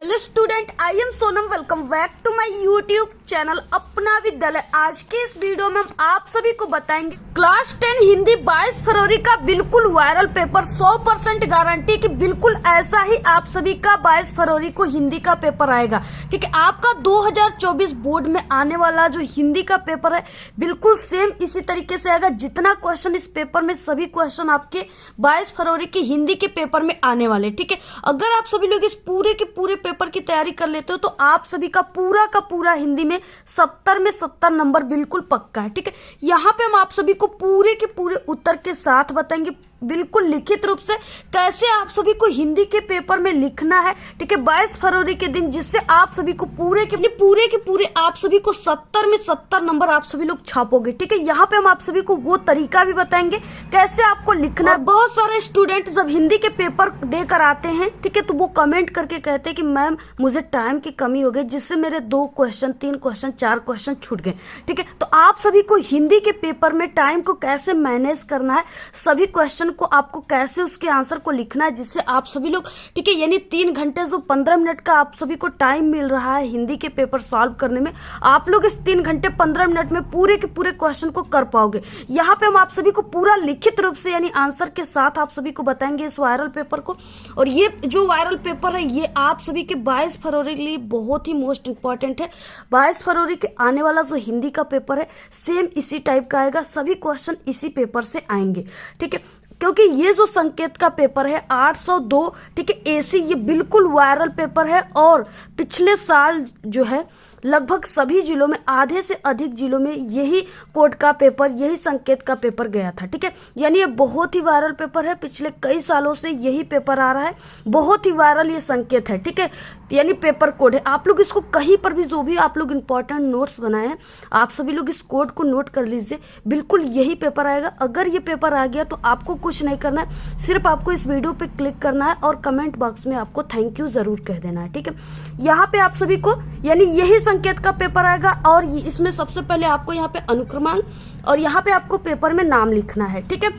Hello student, I am Sonam. Welcome back to my YouTube channel Apna Vidyalaya. आज के इस video में हम आप सभी को बताएंगे क्लास 10 हिंदी 22 फरवरी का बिल्कुल वायरल पेपर 100% गारंटी कि बिल्कुल ऐसा ही आप सभी का 22 फरवरी को हिंदी का पेपर आएगा। ठीक है, आपका 2024 बोर्ड में आने वाला जो हिंदी का पेपर है बिल्कुल सेम इसी तरीके से आएगा। जितना क्वेश्चन इस पेपर में, सभी क्वेश्चन आपके 22 फरवरी की हिंदी के पेपर में आने वाले। ठीक है, अगर आप सभी लोग इस पूरे के पूरे पेपर की तैयारी कर लेते हो तो आप सभी का पूरा हिंदी में 70 में 70 नंबर बिल्कुल पक्का है। ठीक है, यहाँ पे हम आप सभी को पूरे के पूरे उत्तर के साथ बताएंगे बिल्कुल लिखित रूप से कैसे आप सभी को हिंदी के पेपर में लिखना है। ठीक है, 22 फरवरी के दिन, जिससे आप सभी को पूरे के पूरे आप सभी को 70 में 70 नंबर आप सभी लोग छापोगे। ठीक है, यहाँ पे हम आप सभी को वो तरीका भी बताएंगे कैसे आपको लिखना है। बहुत सारे स्टूडेंट जब हिंदी के पेपर देकर आते हैं, ठीक है, तो वो कमेंट करके कहते हैं कि मैम मुझे टाइम की कमी हो गई, जिससे मेरे 2 क्वेश्चन 3 क्वेश्चन 4 क्वेश्चन छूट गए। ठीक है, तो आप सभी को हिंदी के पेपर में टाइम को कैसे मैनेज करना है, सभी क्वेश्चन को आपको कैसे उसके आंसर को लिखना है, जिससे आप सभी लोग, ठीक है, यानी 3 घंटे जो 15 मिनट का आप सभी को टाइम मिल रहा है हिंदी के पेपर सॉल्व करने में, आप लोग इस 3 घंटे 15 मिनट में पूरे के पूरे क्वेश्चन को कर पाओगे। यहाँ पे हम आप सभी को पूरा लिखित रूप से यानी आंसर के साथ आप सभी को बताएंगे इस वायरल पेपर को। और ये जो वायरल पेपर है ये आप सभी के 22 फरवरी के लिए बहुत ही मोस्ट इंपॉर्टेंट है। 22 फरवरी के आने वाला जो हिंदी का पेपर है सेम इसी टाइप का आएगा, सभी क्वेश्चन इसी पेपर से आएंगे। ठीक है, क्योंकि ये जो संकेत का पेपर है 802, ठीक है, एसी, ये बिल्कुल वायरल पेपर है। और पिछले साल जो है लगभग सभी जिलों में, आधे से अधिक जिलों में यही कोड का पेपर, यही संकेत का पेपर गया था। ठीक है, यानी ये बहुत ही वायरल पेपर है, पिछले कई सालों से यही पेपर आ रहा है, बहुत ही वायरल ये संकेत है। ठीक है, यानी पेपर कोड है। आप लोग इसको कहीं पर भी जो भी आप लोग इंपॉर्टेंट नोट्स बनाए हैं, आप सभी लोग इस कोड को नोट कर लीजिए, बिल्कुल यही पेपर आएगा। अगर ये पेपर आ गया तो आपको कुछ नहीं करना है, सिर्फ आपको इस वीडियो पे क्लिक करना है और कमेंट बॉक्स में आपको थैंक यू जरूर कह देना है। ठीक है, यहाँ पे आप सभी को यानी यही संकेत का पेपर आएगा और इसमें सबसे पहले आपको यहाँ पे अनुक्रमांक और यहाँ पे आपको पेपर में नाम लिखना है। ठीक है,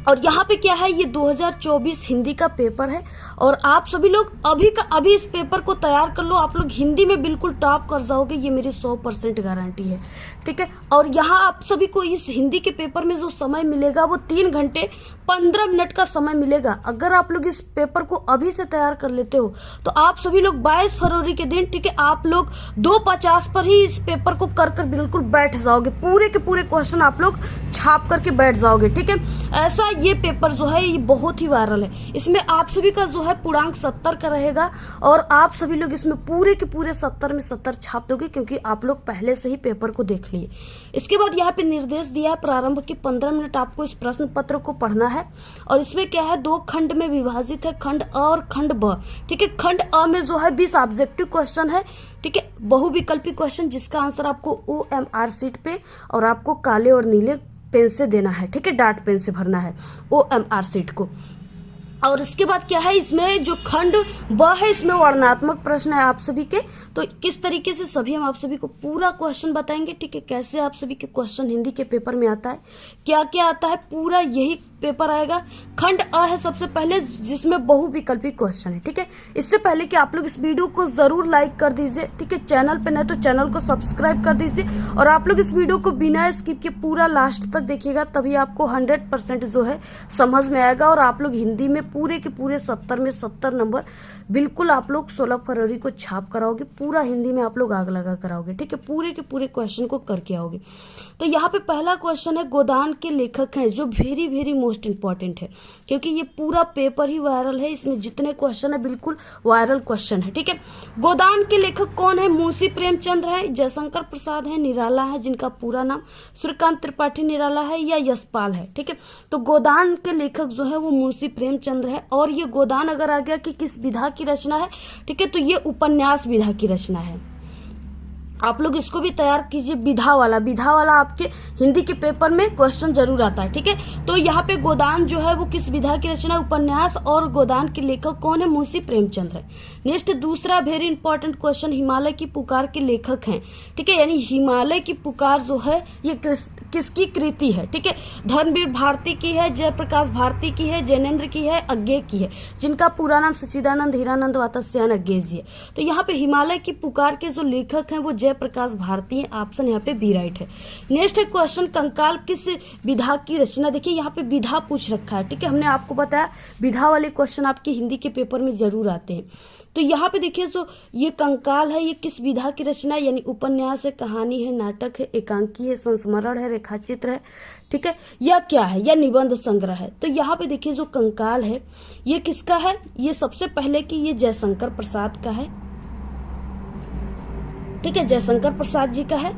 और यहाँ पे क्या है, ये 2024 हिंदी का पेपर है और आप सभी लोग अभी का अभी इस पेपर को तैयार कर लो, आप लोग हिंदी में बिल्कुल टॉप कर जाओगे, ये मेरी 100% गारंटी है। ठीक है, और यहाँ आप सभी को इस हिंदी के पेपर में जो समय मिलेगा वो 3 घंटे 15 मिनट का समय मिलेगा। अगर आप लोग इस पेपर को अभी से तैयार कर लेते हो तो आप सभी लोग 22 फरवरी के दिन, ठीक है, आप लोग 2:50 पर ही इस पेपर को कर बिल्कुल बैठ जाओगे, पूरे के पूरे क्वेश्चन आप लोग छाप करके बैठ जाओगे। ठीक है, ऐसा ये पेपर जो है ये बहुत ही वायरल है। इसमें आप सभी का जो है पूर्णांक 70 का रहेगा और आप सभी लोग इसमें पूरे के पूरे 70 में 70 छाप दोगे, क्योंकि आप लोग पहले से ही पेपर को देख लिए। इसके बाद यहाँ पे निर्देश दिया है प्रारंभ के 15 मिनट आपको इस प्रश्न पत्र को पढ़ना है और इसमें क्या है, 2 खंड में विभाजित है, खंड अ और खंड ब। ठीक है, खंड अ में जो है 20 ऑब्जेक्टिव क्वेश्चन है। ठीक है, बहुविकल्पी क्वेश्चन जिसका आंसर आपको OMR शीट पे और आपको काले और नीले पेन से देना है। ठीक है, डार्ट पेन से भरना है OMR शीट को। और इसके बाद क्या है, इसमें जो खंड ब है इसमें वर्णनात्मक प्रश्न है आप सभी के। तो किस तरीके से सभी हम आप सभी को पूरा क्वेश्चन बताएंगे। ठीक है, कैसे आप सभी के क्वेश्चन हिंदी के पेपर में आता है, क्या क्या आता है, पूरा यही पेपर आएगा। खंड अ है सबसे पहले, जिसमें बहुविकल्पी क्वेश्चन है। ठीक है, इससे पहले कि आप लोग इस वीडियो को जरूर लाइक कर दीजिए। ठीक है, चैनल पे नहीं तो चैनल को सब्सक्राइब कर दीजिए और आप लोग इस वीडियो को बिना स्किप के पूरा लास्ट तक देखिएगा, तभी आपको 100% जो है समझ में आएगा और आप लोग हिंदी में पूरे के पूरे 70 में 70 नंबर बिल्कुल आप लोग 16 फरवरी को छाप कराओगे, पूरा हिंदी में आप लोग आग लगा कराओगे। ठीक है, पूरे के पूरे क्वेश्चन को करके आओगे। तो यहाँ पे पहला क्वेश्चन है, गोदान के लेखक हैं, जो वेरी वेरी मोस्ट इंपॉर्टेंट है, क्योंकि ये पूरा पेपर ही वायरल है, इसमें जितने क्वेश्चन है बिल्कुल वायरल क्वेश्चन है। ठीक है, गोदान के लेखक कौन है, मुंशी प्रेमचंद्र है, जयशंकर प्रसाद है, निराला है, जिनका पूरा नाम सूर्यकांत त्रिपाठी निराला है, या यशपाल है। ठीक है, तो गोदान के लेखक जो है वो मुंशी प्रेमचंद्र है। और ये गोदान अगर आ गया कि किस विधा की रचना है, ठीक है, तो ये उपन्यास विधा की रचना है। आप लोग इसको भी तैयार कीजिए। विधा वाला आपके हिंदी के पेपर में क्वेश्चन जरूर आता है, ठीक है। तो यहाँ पे गोदान जो है वो किस विधा की रचना, उपन्यास, और गोदान के लेखक कौन है, मुंशी प्रेमचंद है। नेक्स्ट दूसरा वेरी इंपॉर्टेंट क्वेश्चन, हिमालय की पुकार के लेखक हैं, ठीक है। यानी हिमालय की पुकार जो है ये किसकी कृति है, ठीक है। धर्मवीर भारती की है, जयप्रकाश भारती की है, जैनेन्द्र की है, अज्ञे की है, जिनका पूरा नाम सच्चिदानंद हीरानंद वात्स्यायन अज्ञे जी है। तो यहाँ पे हिमालय की पुकार के जो लेखक हैं वो जयप्रकाश भारती है। ऑप्शन यहाँ पे बी राइट है। नेक्स्ट क्वेश्चन, कंकाल किस विधा की रचना। देखिए यहाँ पे विधा पूछ रखा है, ठीक है। हमने आपको बताया विधा वाले क्वेश्चन आपके हिंदी के पेपर में जरूर आते हैं। तो यहाँ पे देखिए जो ये कंकाल है ये किस विधा की रचना, यानी उपन्यास है, कहानी है, नाटक है, एकांकी है, संस्मरण है, रेखाचित्र है, ठीक है, या क्या है, या निबंध संग्रह है। तो यहाँ पे देखिए जो कंकाल है ये किसका है, ये सबसे पहले कि ये जयशंकर प्रसाद का है, ठीक है, जयशंकर प्रसाद जी का है।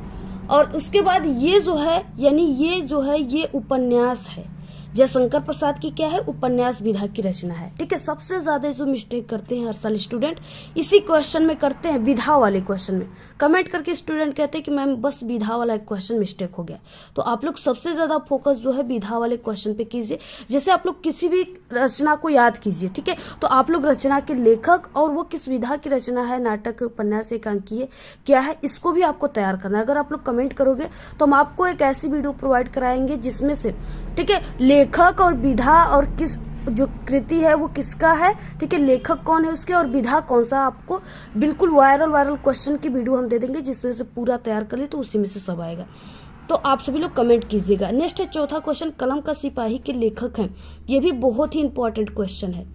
और उसके बाद ये जो है यानी ये जो है ये उपन्यास है, जयशंकर प्रसाद की क्या है, उपन्यास विधा की रचना है, ठीक है। सबसे ज्यादा जो मिस्टेक करते हैं हर साल स्टूडेंट इसी क्वेश्चन में करते हैं, विधा वाले क्वेश्चन में। कमेंट करके स्टूडेंट कहते हैं कि मैम बस विधा वाला क्वेश्चन मिस्टेक हो गया। तो आप लोग सबसे ज्यादा फोकस जो है विधा वाले क्वेश्चन पे कीजिए। जैसे आप लोग किसी भी रचना को याद कीजिए, ठीक है, तो आप लोग रचना के लेखक और वो किस विधा की रचना है, नाटक, उपन्यास, एकांकी है, क्या है, इसको भी आपको तैयार करना है। अगर आप लोग कमेंट करोगे तो हम आपको एक ऐसी वीडियो प्रोवाइड कराएंगे जिसमें से, ठीक है, लेखक और विधा और किस जो कृति है वो किसका है, ठीक है, लेखक कौन है उसके और विधा कौन सा, आपको बिल्कुल वायरल क्वेश्चन की वीडियो हम दे देंगे जिसमें से पूरा तैयार कर ले तो उसी में से सब आएगा। तो आप सभी लोग कमेंट कीजिएगा। नेक्स्ट है चौथा क्वेश्चन, कलम का सिपाही के लेखक हैं। ये भी बहुत ही इंपॉर्टेंट क्वेश्चन है।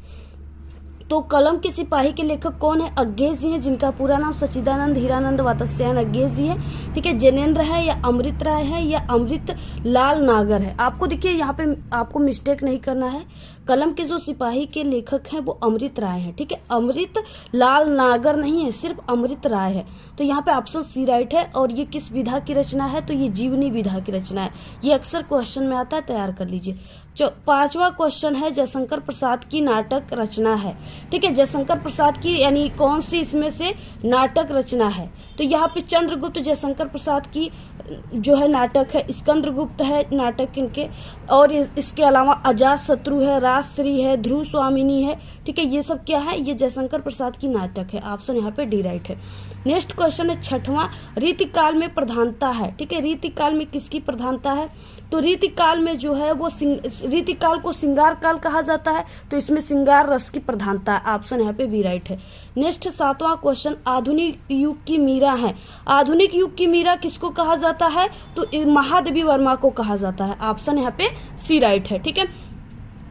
तो कलम के सिपाही के लेखक कौन है, अज्ञे जी हैं, जिनका पूरा नाम सच्चिदानंद हीरानंद वात्स्यायन अज्ञे जी है, ठीक है। जैनेन्द्र है या अमृत राय है या अमृत लाल नागर है। आपको देखिए यहाँ पे आपको मिस्टेक नहीं करना है। कलम के जो सिपाही के लेखक हैं वो अमृत राय हैं, ठीक है, अमृत लाल नागर नहीं है, सिर्फ अमृत राय है। तो यहाँ पे ऑप्शन सी राइट है। और ये किस विधा की रचना है, तो ये जीवनी विधा की रचना है। ये अक्सर क्वेश्चन में आता है, तैयार कर लीजिए। पांचवा क्वेश्चन है, जयशंकर प्रसाद की नाटक रचना है, ठीक है, जयशंकर प्रसाद की यानी कौन सी इसमें से नाटक रचना है। तो यहाँ पे चंद्रगुप्त जयशंकर प्रसाद की जो है नाटक है, स्कंदगुप्त है नाटक इनके, और इसके अलावा अजात शत्रु है, राजश्री है, ध्रुव स्वामिनी है, ठीक है। ये सब क्या है, ये जयशंकर प्रसाद की नाटक है। ऑप्शन यहाँ पे डी राइट है। नेक्स्ट क्वेश्चन है छठवां, रीतिकाल में प्रधानता है, ठीक है, रीतिकाल में किसकी प्रधानता है, तो रीतिकाल में जो है वो रीतिकाल को श्रृंगार काल कहा जाता है, तो इसमें श्रृंगार रस की प्रधानता है। ऑप्शन यहाँ पे बी राइट है। नेक्स्ट सातवां क्वेश्चन, आधुनिक युग की मीरा है। आधुनिक युग की मीरा किसको कहा जाता है, तो महादेवी वर्मा को कहा जाता है। ऑप्शन यहाँ पे सी राइट है, ठीक है।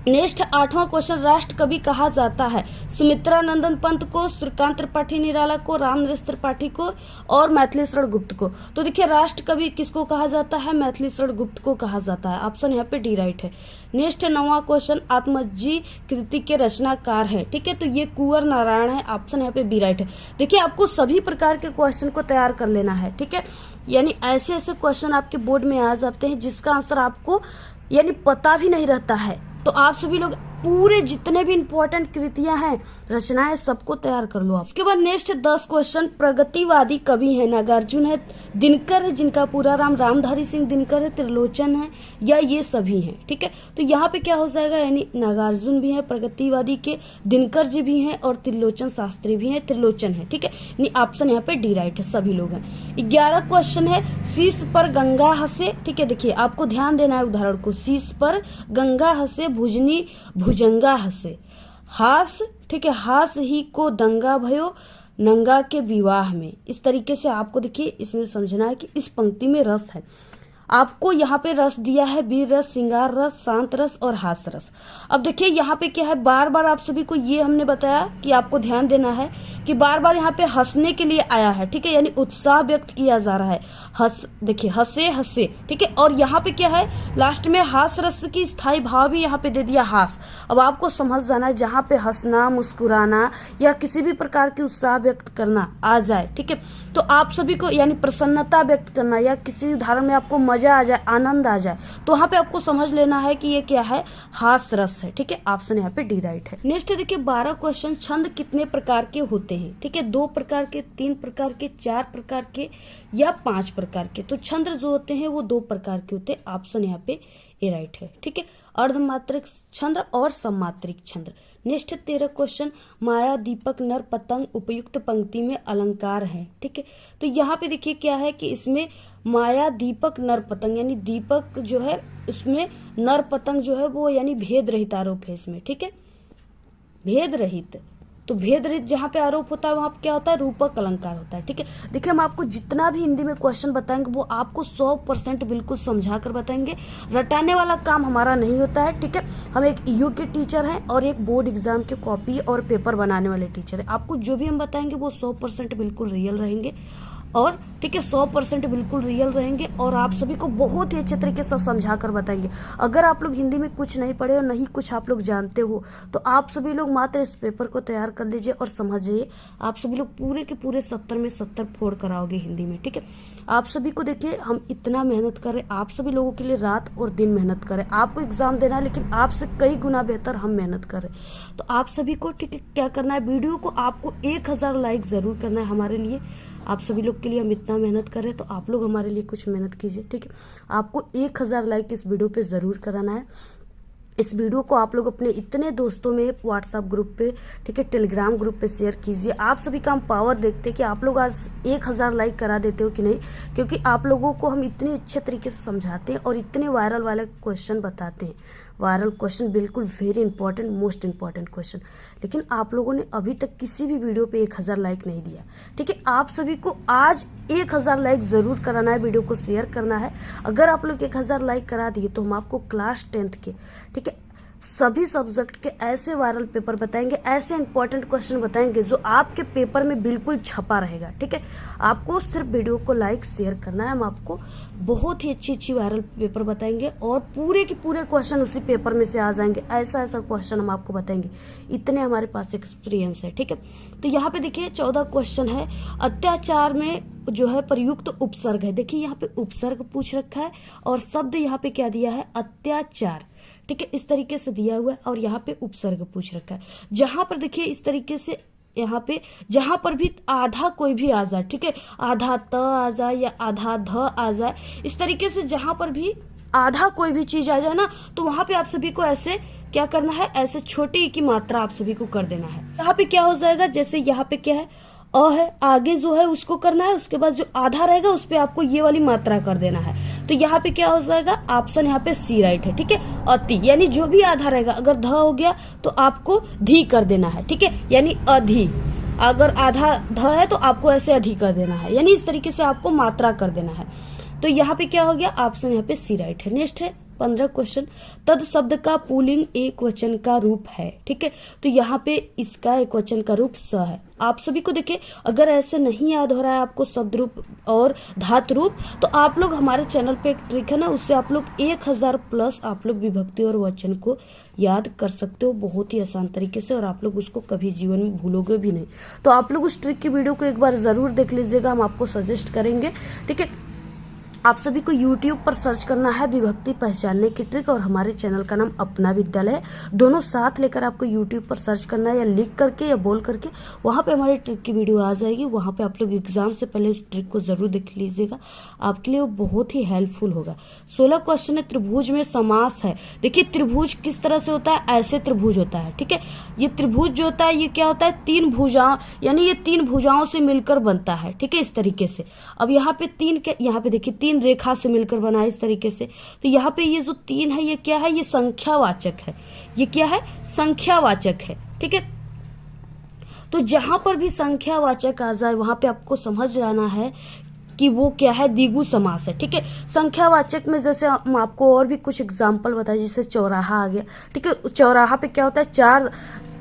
नेक्स्ट आठवां क्वेश्चन, राष्ट्र कवि कहा जाता है सुमित्रा नंदन पंत को, सूर्यकांत त्रिपाठी निराला को, रामनरेश त्रिपाठी को और मैथिली शरण गुप्त को। तो देखिए राष्ट्र कवि किसको कहा जाता है, मैथिली शरण गुप्त को कहा जाता है। ऑप्शन यहाँ पे डी राइट है। नेक्स्ट नौवां क्वेश्चन, आत्मजी कृति के रचनाकार है, ठीक है, तो ये कुंवर नारायण है। ऑप्शन यहाँ पे बी राइट है। देखिए आपको सभी प्रकार के क्वेश्चन को तैयार कर लेना है, ठीक है, यानी ऐसे ऐसे क्वेश्चन आपके बोर्ड में आ जाते हैं जिसका आंसर आपको यानी पता भी नहीं रहता है। तो आप सभी लोग पूरे जितने भी इंपॉर्टेंट कृतियां हैं, रचनाएं, सबको तैयार कर लो आप। इसके बाद नेक्स्ट 10 क्वेश्चन, प्रगतिवादी कवि है, नागार्जुन है, दिनकर है, जिनका पूरा नाम रामधारी सिंह दिनकर है, त्रिलोचन है, या ये सभी हैं, ठीक है। तो यहाँ पे क्या हो जाएगा, यानी नागार्जुन भी है, प्रगतिवादी के दिनकर जी भी हैं और त्रिलोचन शास्त्री भी हैं, त्रिलोचन है, ठीक है। यानी ऑप्शन यहाँ पे डी राइट है, सभी लोग हैं। 11 क्वेश्चन है, शीश पर गंगा हंसे, ठीक है, देखिए आपको ध्यान देना है उदाहरण को, शीश पर गंगा हंसे, भुजनी भुजंगा हंसे, हास, ठीक है, हास ही को दंगा भयो नंगा के विवाह में। इस तरीके से आपको देखिए इसमें समझना है कि इस पंक्ति में रस है। आपको यहाँ पे रस दिया है, वीर रस, श्रृंगार रस, शांत रस और हास रस। अब देखिए यहाँ पे क्या है, बार बार आप सभी को ये हमने बताया कि आपको ध्यान देना है कि बार बार यहाँ पे हंसने के लिए आया है, ठीक है, यानी उत्साह व्यक्त किया जा रहा है। हंस, देखिए हंसे हंसे, ठीक है, और यहाँ पे क्या है, लास्ट में हास रस की स्थायी भाव भी यहाँ पे दे दिया, हास। अब आपको समझ जाना है जहाँ पे हंसना, मुस्कुराना या किसी भी प्रकार की उत्साह व्यक्त करना आ जाए, ठीक है, तो आप सभी को यानी प्रसन्नता व्यक्त करना या किसी उदाहरण में आपको मजा मजा आ जाए, आनंद आ जाए, तो वहां पे आपको समझ लेना है कि ये क्या है, हास रस है। ठीक है, ऑप्शन यहाँ पे डी राइट है। नेक्स्ट देखिए 12 क्वेश्चन, छंद कितने प्रकार के होते हैं? ठीक है, 2 प्रकार के, 3 प्रकार के, 4 प्रकार के या 5 प्रकार के। तो छंद जो होते हैं वो 2 प्रकार के होते हैं, ऑप्शन यहाँ पे ए राइट है। ठीक है, अर्धमात्रिक छंद और सममात्रिक छंद। नेक्स्ट 13 क्वेश्चन, माया दीपक नर पतंग उपयुक्त पंक्ति में अलंकार है। ठीक है, तो यहाँ पे देखिए क्या है कि इसमें माया दीपक नर पतंग, यानी दीपक जो है उसमें, नर पतंग जो है वो यानी भेद रहित आरोप है इसमें। ठीक है, भेद रहित, तो भेद रहित जहाँ पे आरोप होता है वहां पे क्या होता है, रूपक अलंकार होता है। ठीक है, देखिए हम आपको जितना भी हिंदी में क्वेश्चन बताएंगे वो आपको 100% बिल्कुल समझा कर बताएंगे। रटाने वाला काम हमारा नहीं होता है। ठीक है, हम एक यू के टीचर हैं और एक बोर्ड एग्जाम के कॉपी और पेपर बनाने वाले टीचर हैं। आपको जो भी हम बताएंगे वो 100% बिल्कुल रियल रहेंगे और ठीक है 100% बिल्कुल रियल रहेंगे और आप सभी को बहुत ही अच्छे तरीके से समझा कर बताएंगे। अगर आप लोग हिंदी में कुछ नहीं पढ़े और नहीं कुछ आप लोग जानते हो तो आप सभी लोग मात्र इस पेपर को तैयार कर लीजिए और समझिए, आप सभी लोग पूरे के पूरे 70 में 70 फोड़ कर आओगे हिंदी में। ठीक है, आप सभी को देखिए हम इतना मेहनत कर रहे, आप सभी लोगों के लिए रात और दिन मेहनत करें। आपको एग्जाम देना है लेकिन आपसे कई गुना बेहतर हम मेहनत कर रहे हैं। तो आप सभी को ठीक है क्या करना है, वीडियो को आपको 1000 लाइक जरूर करना है हमारे लिए। आप सभी लोग के लिए हम इतना मेहनत कर रहे हैं तो आप लोग हमारे लिए कुछ मेहनत कीजिए। ठीक है, आपको 1000 लाइक इस वीडियो पे जरूर कराना है। इस वीडियो को आप लोग अपने इतने दोस्तों में व्हाट्सएप ग्रुप पे, ठीक है, टेलीग्राम ग्रुप पे शेयर कीजिए। आप सभी का हम पावर देखते हैं कि आप लोग आज 1000 लाइक करा देते हो कि नहीं, क्योंकि आप लोगों को हम इतने अच्छे तरीके से समझाते हैं और इतने वायरल वाले क्वेश्चन बताते हैं। वायरल क्वेश्चन बिल्कुल very important, most important question, लेकिन आप लोगों ने अभी तक किसी भी वीडियो पे 1000 लाइक नहीं दिया। ठीक है, आप सभी को आज 1000 लाइक जरूर कराना है, वीडियो को शेयर करना है। अगर आप लोग 1000 लाइक करा दिए तो हम आपको क्लास 10th के, ठीक है, सभी सब्जेक्ट के ऐसे वायरल पेपर बताएंगे, ऐसे इंपॉर्टेंट क्वेश्चन बताएंगे जो आपके पेपर में बिल्कुल छपा रहेगा। ठीक है, आपको सिर्फ वीडियो को लाइक शेयर करना है, हम आपको बहुत ही अच्छी वायरल पेपर बताएंगे और पूरे के पूरे क्वेश्चन उसी पेपर में से आ जाएंगे। ऐसा क्वेश्चन हम आपको बताएंगे, इतने हमारे पास एक्सपीरियंस है। ठीक है, तो यहाँ पे देखिए 14 क्वेश्चन है, अत्याचार में जो है प्रयुक्त उपसर्ग है। देखिए यहाँ पे उपसर्ग पूछ रखा है और शब्द यहाँ पे क्या दिया है, अत्याचार। ठीक है, इस तरीके से दिया हुआ है और यहाँ पे उपसर्ग पूछ रखा है। जहां पर देखिए इस तरीके से यहाँ पे जहां पर भी आधा कोई भी आ जाए, ठीक है, आधा त आ जाए या आधा ध आ जाए, इस तरीके से जहां पर भी आधा कोई भी चीज आ जाए ना, तो वहां पे आप सभी को ऐसे क्या करना है, ऐसे छोटी की मात्रा आप सभी को कर देना है। यहाँ पे क्या हो जाएगा, जैसे यहाँ पे क्या है, अ है, आगे जो है उसको करना है, उसके बाद जो आधा रहेगा उस पे आपको ये वाली मात्रा कर देना है। तो यहाँ पे क्या हो जाएगा, ऑप्शन यहाँ पे सी राइट है। ठीक है, अति, यानी जो भी आधा रहेगा, अगर ध हो गया तो आपको धी कर देना है। ठीक है, यानी अधि, अगर आधा ध है तो आपको ऐसे अधि कर देना है, यानी इस तरीके से आपको मात्रा कर देना है। तो यहाँ पे क्या हो गया, ऑप्शन यहाँ पे सी राइट है। नेक्स्ट है 15 क्वेश्चन, तद शब्द का पुल्लिंग एक वचन का रूप है। ठीक है, तो यहाँ पे इसका एक वचन का रूप स है। आप सभी को देखिए अगर ऐसे नहीं याद हो रहा है आपको शब्द रूप और धातु रूप, तो आप लोग हमारे चैनल पे एक ट्रिक है ना, उससे आप लोग 1000 प्लस आप लोग विभक्ति और वचन को याद कर सकते हो बहुत ही आसान तरीके से और आप लोग उसको कभी जीवन में भूलोगे भी नहीं। तो आप लोग उस ट्रिक की वीडियो को एक बार जरूर देख लीजिएगा, हम आपको सजेस्ट करेंगे। ठीक है, आप सभी को YouTube पर सर्च करना है विभक्ति पहचानने की ट्रिक और हमारे चैनल का नाम अपना विद्यालय है। दोनों साथ लेकर आपको YouTube पर सर्च करना है, या लिख करके या बोल करके, वहां पे हमारी ट्रिक की वीडियो आ जाएगी। वहां पे आप लोग एग्जाम से पहले उस ट्रिक को जरूर देख लीजिएगा, आपके लिए वो बहुत ही हेल्पफुल होगा। 16 क्वेश्चन है, त्रिभुज में समास है। देखिए त्रिभुज किस तरह से होता है, ऐसे त्रिभुज होता है। ठीक है, ये त्रिभुज जो होता है ये क्या होता है, 3 भुजाओं, यानी ये 3 भुजाओं से मिलकर बनता है। ठीक है, इस तरीके से। अब यहाँ पे 3 के, यहाँ पे देखिए 3 रेखा से मिलकर बना है इस तरीके से। तो यहाँ पे ये जो 3 है ये क्या है, ये संख्यावाचक है। ये क्या है, संख्यावाचक है। ठीक है, तो जहां पर भी संख्यावाचक आ जाए वहां पे आपको समझ जाना है कि वो क्या है, द्विगु समास है। ठीक है, संख्यावाचक में जैसे हम आपको और भी कुछ एग्जाम्पल बताए, जैसे चौराहा आ गया। ठीक है, चौराहा पे क्या होता है, 4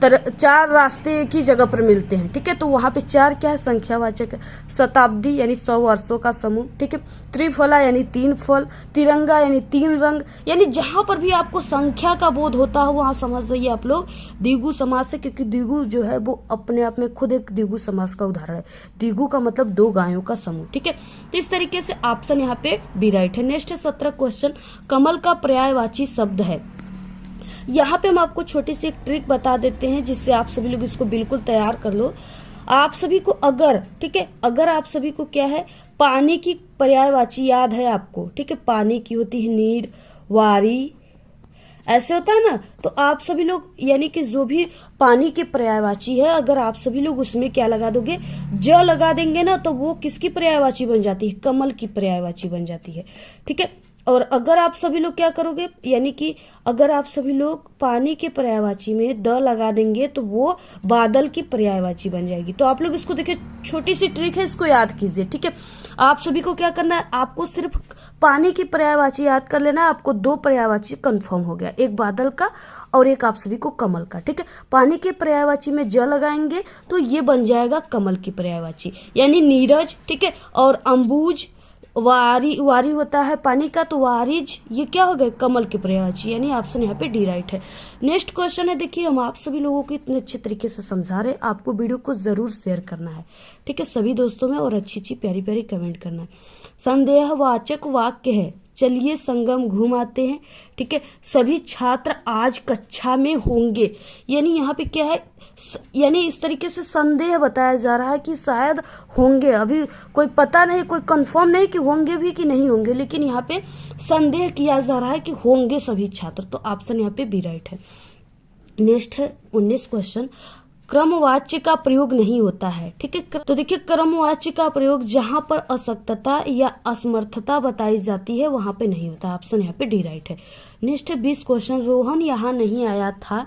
चार रास्ते एक ही जगह पर मिलते हैं, ठीक है। तो वहां पे चार क्या है, संख्यावाचक है। शताब्दी यानी 100 वर्षों का समूह, ठीक है। त्रिफला यानी 3 फल, तिरंगा यानी 3 रंग, यानी जहां पर भी आपको संख्या का बोध होता है वहां समझ जाइए आप लोग द्विगु समास है, क्योंकि द्विगु जो है वो अपने आप में खुद एक द्विगु समास का उदाहरण है। द्विगु का मतलब 2 गायों का समूह, ठीक है। तो इस तरीके से ऑप्शन यहाँ पे बी राइट है। नेक्स्ट है 17 क्वेश्चन, कमल का पर्यायवाची शब्द है। यहाँ पे हम आपको छोटी सी एक ट्रिक बता देते हैं जिससे आप सभी लोग इसको बिल्कुल तैयार कर लो। आप सभी को अगर, ठीक है, अगर आप सभी को क्या है, पानी की पर्यायवाची याद है आपको, ठीक है। पानी की होती है नीर, वारी, ऐसे होता है ना। तो आप सभी लोग यानी कि जो भी पानी के पर्यायवाची है, अगर आप सभी लोग उसमें क्या लगा दोगे, ज लगा देंगे ना, तो वो किसकी पर्यायवाची बन जाती है, कमल की पर्यायवाची बन जाती है, ठीक है। और अगर आप सभी लोग क्या करोगे, यानी कि अगर आप सभी लोग पानी के पर्यायवाची में द लगा देंगे तो वो बादल की पर्यायवाची बन जाएगी। तो आप लोग इसको देखिए, छोटी सी ट्रिक है, इसको याद कीजिए, ठीक है। आप सभी को क्या करना है, आपको सिर्फ पानी की पर्यायवाची याद कर लेना है। आपको 2 पर्यायवाची कंफर्म हो गया, एक बादल का और एक आप सभी को कमल का, ठीक है। पानी के पर्यायवाची में ज लगाएंगे तो ये बन जाएगा कमल की पर्यायवाची, यानी नीरज, ठीक है। और अंबुज, वारी, वारी होता है पानी का, तो वारिज, ये क्या हो गए, कमल के पर्यायवाची, यानी ऑप्शन यहाँ पे डी राइट है। नेक्स्ट क्वेश्चन है, देखिए हम आप सभी लोगों को इतने अच्छे तरीके से समझा रहे हैं, आपको वीडियो को जरूर शेयर करना है, ठीक है, सभी दोस्तों में, और अच्छी अच्छी प्यारी प्यारी कमेंट करना है। संदेहवाचक वाक्य है, चलिए संगम घूम आते हैं, ठीक है। सभी छात्र आज कक्षा में होंगे, यानी यहाँ पे क्या है, यानी इस तरीके से संदेह बताया जा रहा है कि शायद होंगे, अभी कोई पता नहीं, कोई कंफर्म नहीं कि होंगे भी कि नहीं होंगे, लेकिन यहाँ पे संदेह किया जा रहा है कि होंगे सभी छात्र। तो ऑप्शन यहाँ पे बी राइट है। नेक्स्ट है 19 क्वेश्चन, क्रमवाच्य का प्रयोग नहीं होता है, ठीक है। तो देखिए, क्रमवाच्य का प्रयोग जहां पर असक्तता या असमर्थता बताई जाती है वहां पे नहीं होता। ऑप्शन यहाँ पे डी राइट है। नेक्स्ट है 20 क्वेश्चन, रोहन यहाँ नहीं आया था,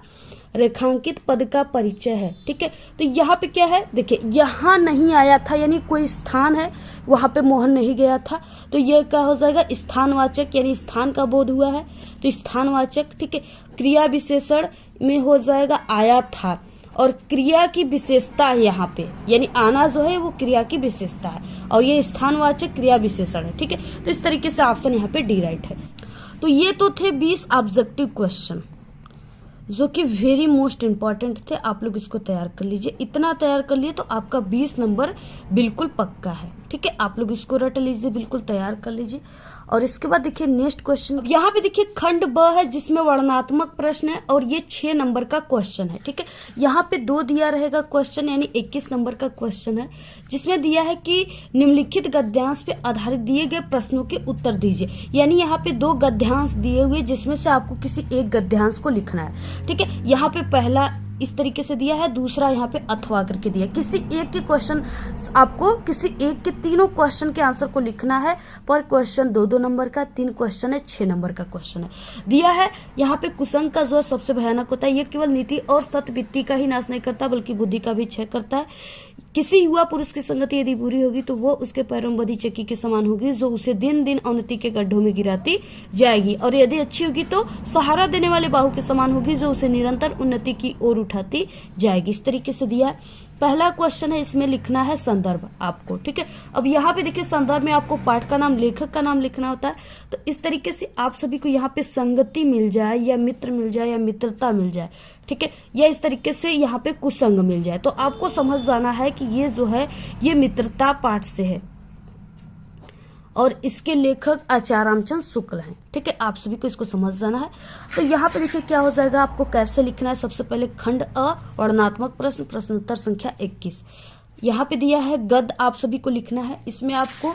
रेखांकित पद का परिचय है, ठीक है। तो यहाँ पे क्या है, देखिए, यहाँ नहीं आया था यानी कोई स्थान है, वहां पे मोहन नहीं गया था, तो ये क्या हो जाएगा, स्थानवाचक, यानी स्थान का बोध हुआ है, तो स्थानवाचक, ठीक है। क्रिया विशेषण में हो जाएगा आया था, और क्रिया की विशेषता है यहाँ पे, यानी आना जो है वो क्रिया की विशेषता है, और ये स्थानवाचक क्रिया विशेषण है, ठीक है। तो इस तरीके से ऑप्शन यहाँ पे डी राइट है। तो ये तो थे 20 ऑब्जेक्टिव क्वेश्चन जो कि वेरी मोस्ट इम्पॉर्टेंट थे। आप लोग इसको तैयार कर लीजिए, इतना तैयार कर लिए तो आपका 20 नंबर बिल्कुल पक्का है, ठीक है। आप लोग इसको रट लीजिए, बिल्कुल तैयार कर लीजिए। और इसके बाद देखिए नेक्स्ट क्वेश्चन, यहाँ पे देखिए खंड ब है जिसमें वर्णनात्मक प्रश्न है, और ये 6 नंबर का क्वेश्चन है, ठीक है। यहाँ पे 2 दिया रहेगा क्वेश्चन, यानी 21 नंबर का क्वेश्चन है, जिसमें दिया है कि निम्नलिखित गद्यांश पे आधारित दिए गए प्रश्नों के उत्तर दीजिए, यानी यहाँ पे 2 गद्यांश दिए हुए जिसमें से आपको किसी एक गद्यांश को लिखना है, ठीक है। यहाँ पे पहला इस तरीके से दिया है, दूसरा यहाँ पे अथवा करके दिया, किसी एक के क्वेश्चन, आपको किसी एक के तीनों क्वेश्चन के आंसर को लिखना है। पर क्वेश्चन 2-2 नंबर का, 3 क्वेश्चन है, 6 नंबर का क्वेश्चन है दिया है। यहाँ पे कुसंग का जो सबसे भयानक होता है, ये केवल नीति और सत्यवृत्ति का ही नाश नहीं करता बल्कि बुद्धि का भी क्षय करता है। किसी युवा पुरुष की संगति यदि बुरी होगी तो वो उसके पैरों में बधी चक्की के समान होगी, जो उसे दिन दिन अवनति के गड्ढों में गिराती जाएगी, और यदि अच्छी होगी तो सहारा देने वाले बाहु के समान होगी, जो उसे निरंतर उन्नति की ओर उठाती जाएगी। इस तरीके से दिया है। पहला क्वेश्चन है, इसमें लिखना है संदर्भ आपको, ठीक है। अब यहाँ पे देखिए संदर्भ में आपको पाठ का नाम, लेखक का नाम लिखना होता है। तो इस तरीके से आप सभी को यहाँ पे संगति मिल जाए या मित्र मिल जाए या मित्रता मिल जाए, ठीक है, या इस तरीके से यहाँ पे कुसंग मिल जाए, तो आपको समझ जाना है कि ये जो है ये मित्रता पाठ से है, और इसके लेखक आचार्य रामचंद्र शुक्ल हैं, ठीक है। आप सभी को इसको समझ जाना है। तो यहाँ पे देखिए क्या हो जाएगा, आपको कैसे लिखना है। सबसे पहले खंड अ, वर्णनात्मक प्रश्न, प्रश्नोत्तर संख्या 21 यहाँ पे दिया है। गद आप सभी को लिखना है, इसमें आपको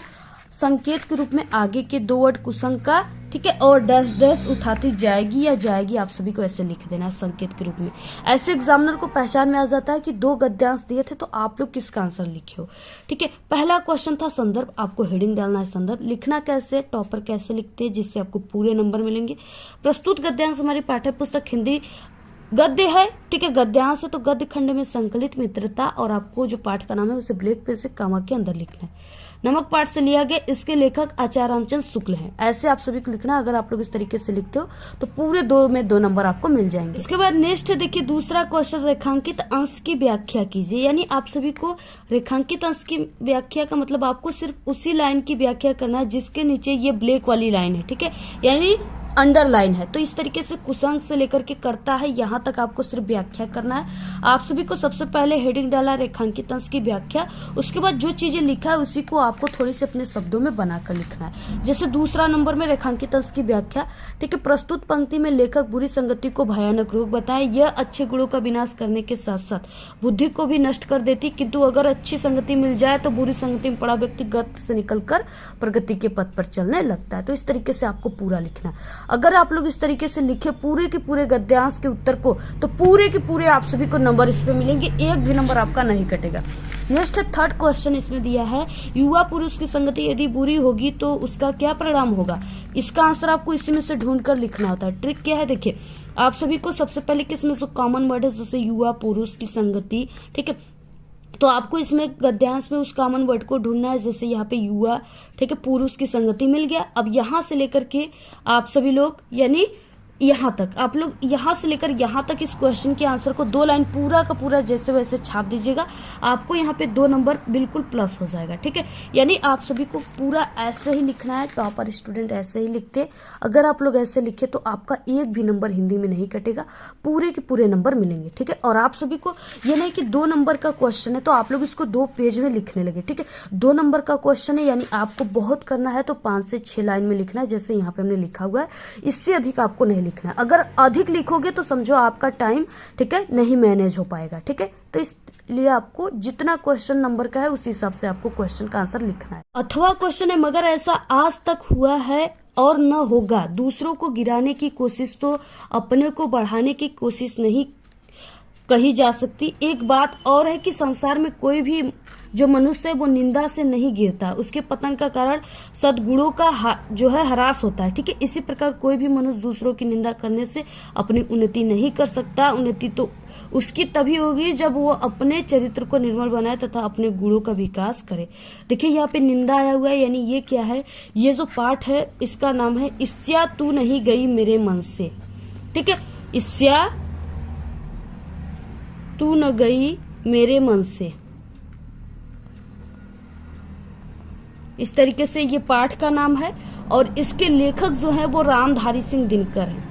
संकेत के रूप में आगे के 2 वर्ड कुसंग का, ठीक है, और डैश डैश उठाती जाएगी या जाएगी, आप सभी को ऐसे लिख देना है संकेत के रूप में। ऐसे एग्जामिनर को पहचान में आ जाता है कि 2 गद्यांश दिए थे तो आप लोग किसका आंसर लिखे हो, ठीक है। पहला क्वेश्चन था संदर्भ, आपको हेडिंग डालना है संदर्भ। लिखना कैसे, टॉपर कैसे लिखते हैं जिससे आपको पूरे नंबर मिलेंगे। प्रस्तुत गद्यांश हमारी पाठ्य पुस्तक हिंदी गद्य है, ठीक है, गद्यांश है तो गद्य खंड में संकलित मित्रता, और आपको जो पाठ का नाम है उसे ब्लैक पेन से कॉमा के अंदर लिखना है। नमक पाठ से लिया गया, इसके लेखक आचार्य रामचंद्र शुक्ल हैं। ऐसे आप सभी को लिखना है। अगर आप लोग इस तरीके से लिखते हो तो पूरे 2 में 2 नंबर आपको मिल जाएंगे। इसके बाद नेक्स्ट देखिए दूसरा क्वेश्चन, रेखांकित अंश की व्याख्या कीजिए। यानी आप सभी को रेखांकित अंश की व्याख्या का मतलब आपको सिर्फ उसी लाइन की व्याख्या करना है जिसके नीचे ये ब्लैक वाली लाइन है, ठीक है, यानी अंडरलाइन है। तो इस तरीके से कुशांक से लेकर के करता है यहाँ तक आपको सिर्फ व्याख्या करना है। आप सभी को सबसे पहले हेडिंग डाला रेखांकित अंश की व्याख्या, उसके बाद जो चीजें लिखा है उसी को आपको थोड़ी सी अपने शब्दों में बनाकर लिखना है। जैसे दूसरा नंबर में रेखांकित अंश की व्याख्या, ठीक है, प्रस्तुत पंक्ति में लेखक बुरी संगति को भयानक रोग बताए। यह अच्छे गुणों का विनाश करने के साथ साथ बुद्धि को भी नष्ट कर देती, किंतु अगर अच्छी संगति मिल जाए तो बुरी संगति में पड़ा व्यक्ति गर्त से निकलकर प्रगति के पथ पर चलने लगता है। तो इस तरीके से आपको पूरा लिखना है। अगर आप लोग इस तरीके से लिखे पूरे के पूरे गद्यांश के उत्तर को, तो पूरे के पूरे आप सभी को नंबर इस पे मिलेंगे, एक भी नंबर आपका नहीं कटेगा। नेक्स्ट थर्ड क्वेश्चन इसमें दिया है, युवा पुरुष की संगति यदि बुरी होगी तो उसका क्या परिणाम होगा। इसका आंसर आपको इसी में से ढूंढ कर लिखना होता है। ट्रिक क्या है देखिए, आप सभी को सबसे पहले किसमें से कॉमन वर्ड है, जैसे युवा पुरुष की संगति, ठीक है, तो आपको इसमें गद्यांश में उस कॉमन वर्ड को ढूंढना है। जैसे यहाँ पे युवा, ठीक है, पुरुष की संगति मिल गया। अब यहाँ से लेकर के आप सभी लोग यानी यहाँ तक आप लोग यहाँ से लेकर यहाँ तक इस क्वेश्चन के आंसर को 2 लाइन पूरा का पूरा जैसे वैसे छाप दीजिएगा। आपको यहाँ पे 2 नंबर बिल्कुल प्लस हो जाएगा, ठीक है। यानी आप सभी को पूरा ऐसे ही लिखना है। टॉपर स्टूडेंट ऐसे ही लिखते, अगर आप लोग ऐसे लिखे तो आपका एक भी नंबर हिंदी में नहीं कटेगा, पूरे के पूरे नंबर मिलेंगे, ठीक है। और आप सभी को ये नहीं कि 2 नंबर का क्वेश्चन है तो आप लोग इसको 2 पेज में लिखने लगे, ठीक है। 2 नंबर का क्वेश्चन है, यानी आपको बहुत करना है तो 5 से 6 लाइन में लिखना है, जैसे यहाँ पे हमने लिखा हुआ है। इससे अधिक आपको नहीं लिखना है। अगर अधिक लिखोगे तो समझो आपका टाइम, ठीक है, नहीं मैनेज हो पाएगा, ठीक है। तो इसलिए आपको जितना क्वेश्चन नंबर का है उसी हिसाब से आपको क्वेश्चन का आंसर लिखना है। अथवा क्वेश्चन है, मगर ऐसा आज तक हुआ है और न होगा। दूसरों को गिराने की कोशिश तो अपने को बढ़ाने की कोशिश नहीं कही जा सकती। एक बात और है कि संसार में कोई भी जो मनुष्य है वो निंदा से नहीं गिरता, उसके पतन का कारण सद्गुणों का जो है ह्रास होता है, ठीक है। इसी प्रकार कोई भी मनुष्य दूसरों की निंदा करने से अपनी उन्नति नहीं कर सकता। उन्नति तो उसकी तभी होगी जब वो अपने चरित्र को निर्मल बनाए तथा अपने गुणों का विकास करे। देखिए यहाँ पे निंदा आया हुआ है, यानी ये क्या है, ये जो पाठ है इसका नाम है ईर्ष्या तू नहीं गई मेरे मन से, ठीक है। ईर्ष्या तू न गई मेरे मन से, इस तरीके से ये पाठ का नाम है। और इसके लेखक जो है वो रामधारी सिंह दिनकर हैं।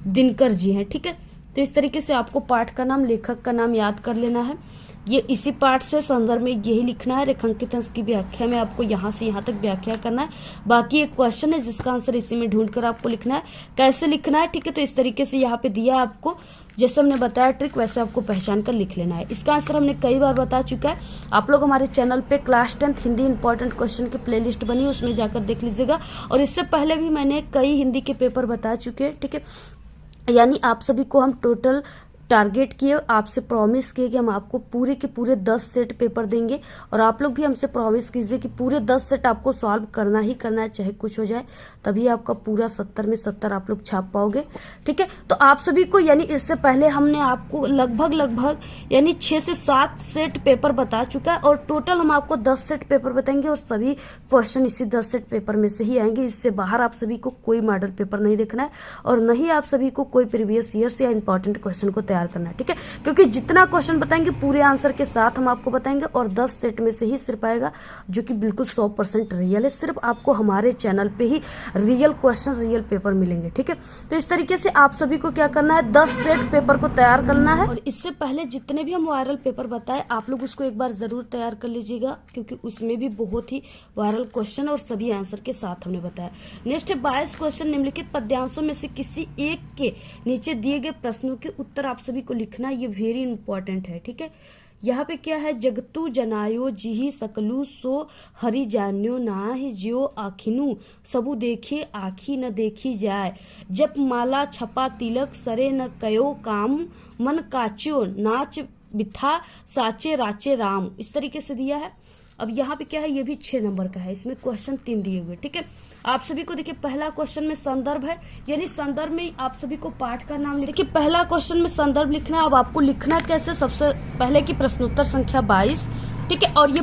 दिनकर जी हैं, ठीक है। तो इस तरीके से आपको पाठ का नाम, लेखक का नाम याद कर लेना है। ये इसी पाठ से संदर्भ में यही लिखना है। रेखांकित अंश की व्याख्या में आपको यहाँ से यहाँ तक व्याख्या करना है। बाकी एक क्वेश्चन है जिसका आंसर इसी में ढूंढकर आपको लिखना है। कैसे लिखना है, ठीक है, तो इस तरीके से यहाँ पे दिया आपको, जैसे हमने बताया ट्रिक वैसे आपको पहचान कर लिख लेना है। इसका आंसर हमने कई बार बता चुका है। आप लोग हमारे चैनल पे class 10th Hindi important question की प्लेलिस्ट बनी, उसमें जाकर देख लीजिएगा। और इससे पहले भी मैंने कई हिंदी के पेपर बता चुके हैं, ठीक है। यानी आप सभी को हम टोटल टारगेट किए, आपसे प्रॉमिस किए कि हम आपको पूरे के पूरे 10 सेट पेपर देंगे। और आप लोग भी हमसे प्रॉमिस कीजिए कि पूरे 10 सेट आपको सॉल्व करना ही करना है, चाहे कुछ हो जाए, तभी आपका पूरा 70 में 70 आप लोग छाप पाओगे, ठीक है। तो आप सभी को यानी इससे पहले हमने आपको लगभग यानी 6 से 7 सेट पेपर बता चुका है। और टोटल हम आपको 10 सेट पेपर बताएंगे और सभी क्वेश्चन इसी 10 सेट पेपर में से ही आएंगे। इससे बाहर आप सभी को कोई मॉडल पेपर नहीं देखना है और नहीं आप सभी को कोई प्रीवियस ईयर या इंपॉर्टेंट क्वेश्चन को तैयार करना है, ठीक है। क्योंकि जितना क्वेश्चन बताएंगे पूरे आंसर के साथ हम आपको बताएंगे और 10 सेट में से ही सिर्फ आएगा जो कि बिल्कुल 100% रियल है। सिर्फ आपको हमारे चैनल पे ही रियल क्वेश्चन, रियल पेपर मिलेंगे, ठीक है। तो इस तरीके से आप सभी को क्या करना है, 10 सेट पेपर को तैयार करना है। और इससे पहले जितने भी हम वायरल पेपर बताए आप लोग उसको एक बार जरूर तैयार कर लीजिएगा, क्योंकि उसमें भी बहुत ही वायरल क्वेश्चन और सभी आंसर के साथ हमने बताया। नेक्स्ट है 22 क्वेश्चन। निम्नलिखित पद्यांशों में से किसी एक के नीचे दिए गए प्रश्नों के उत्तर आप सभी को लिखना, ये वेरी इंपॉर्टेंट है, ठीक है। यहाँ पे क्या है, जगतु जनायो जिहि सकलु सो हरि जान्यो नाहि ज्यो आखिनु सबु देखे आखी न देखी जाए जप माला छपा तिलक सरे न कयो काम मन काच्यो नाच बिथा साचे राचे राम। इस तरीके से दिया है। अब यहाँ पे क्या है, ये भी 6 नंबर का है, इसमें क्वेश्चन 3 दिए हुए। ठीक है, आप सभी को देखिए पहला क्वेश्चन में संदर्भ है, यानी संदर्भ में आप सभी को पाठ का नाम देखिए पहला क्वेश्चन में संदर्भ लिखना है। अब आपको लिखना कैसे, सबसे पहले की प्रश्नोत्तर संख्या 22, ठीक है, और ये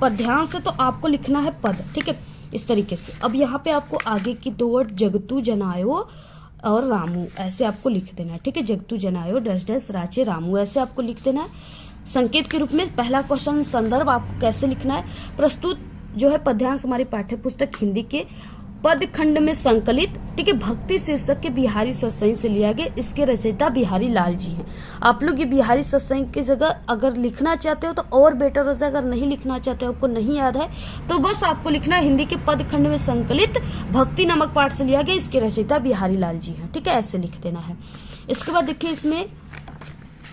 पद्यांश है तो आपको लिखना है पद। ठीक है, इस तरीके से। अब यहाँ पे आपको आगे की 2 वर्ड जगतु जनायो और रामू ऐसे आपको लिख देना है। ठीक है, जगतु जनायो डैश डैश राचे रामू ऐसे आपको लिख देना है संकेत के रूप में। पहला क्वेश्चन संदर्भ आपको कैसे लिखना है, प्रस्तुत जो है पद्यांश हमारी पाठ्य पुस्तक हिंदी के पद खंड में संकलित, ठीक है, भक्ति शीर्षक के बिहारी सत्संग से लिया गया। इसके रचयिता बिहारी लाल जी हैं। आप लोग ये बिहारी सत्संग की जगह अगर लिखना चाहते हो तो और बेटर हो जाए, अगर नहीं लिखना चाहते हो, आपको नहीं याद है तो बस आपको लिखना है हिंदी के पद खंड में संकलित भक्ति नामक पाठ से लिया गया, इसके रचयिता बिहारी लाल जी हैं। ठीक है, ऐसे लिख देना है। इसके बाद देखिए इसमें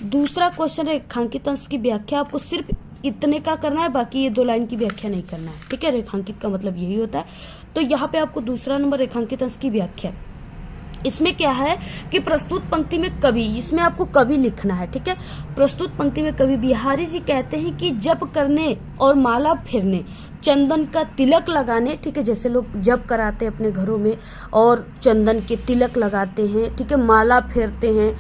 दूसरा क्वेश्चन रेखांकित अंश की व्याख्या। आपको सिर्फ इतने का करना है, बाकी ये 2 लाइन की व्याख्या नहीं करना है। ठीक है, रेखांकित का मतलब यही होता है। तो यहाँ पे आपको दूसरा नंबर रेखांकित अंश की व्याख्या। इसमें क्या है कि प्रस्तुत पंक्ति में कवि, इसमें आपको कवि लिखना है। ठीक है, प्रस्तुत पंक्ति में कवि बिहारी जी कहते हैं कि जप करने और माला फेरने, चंदन का तिलक लगाने, ठीक है, जैसे लोग जप कराते हैं अपने घरों में और चंदन के तिलक लगाते हैं, ठीक है, माला फेरते हैं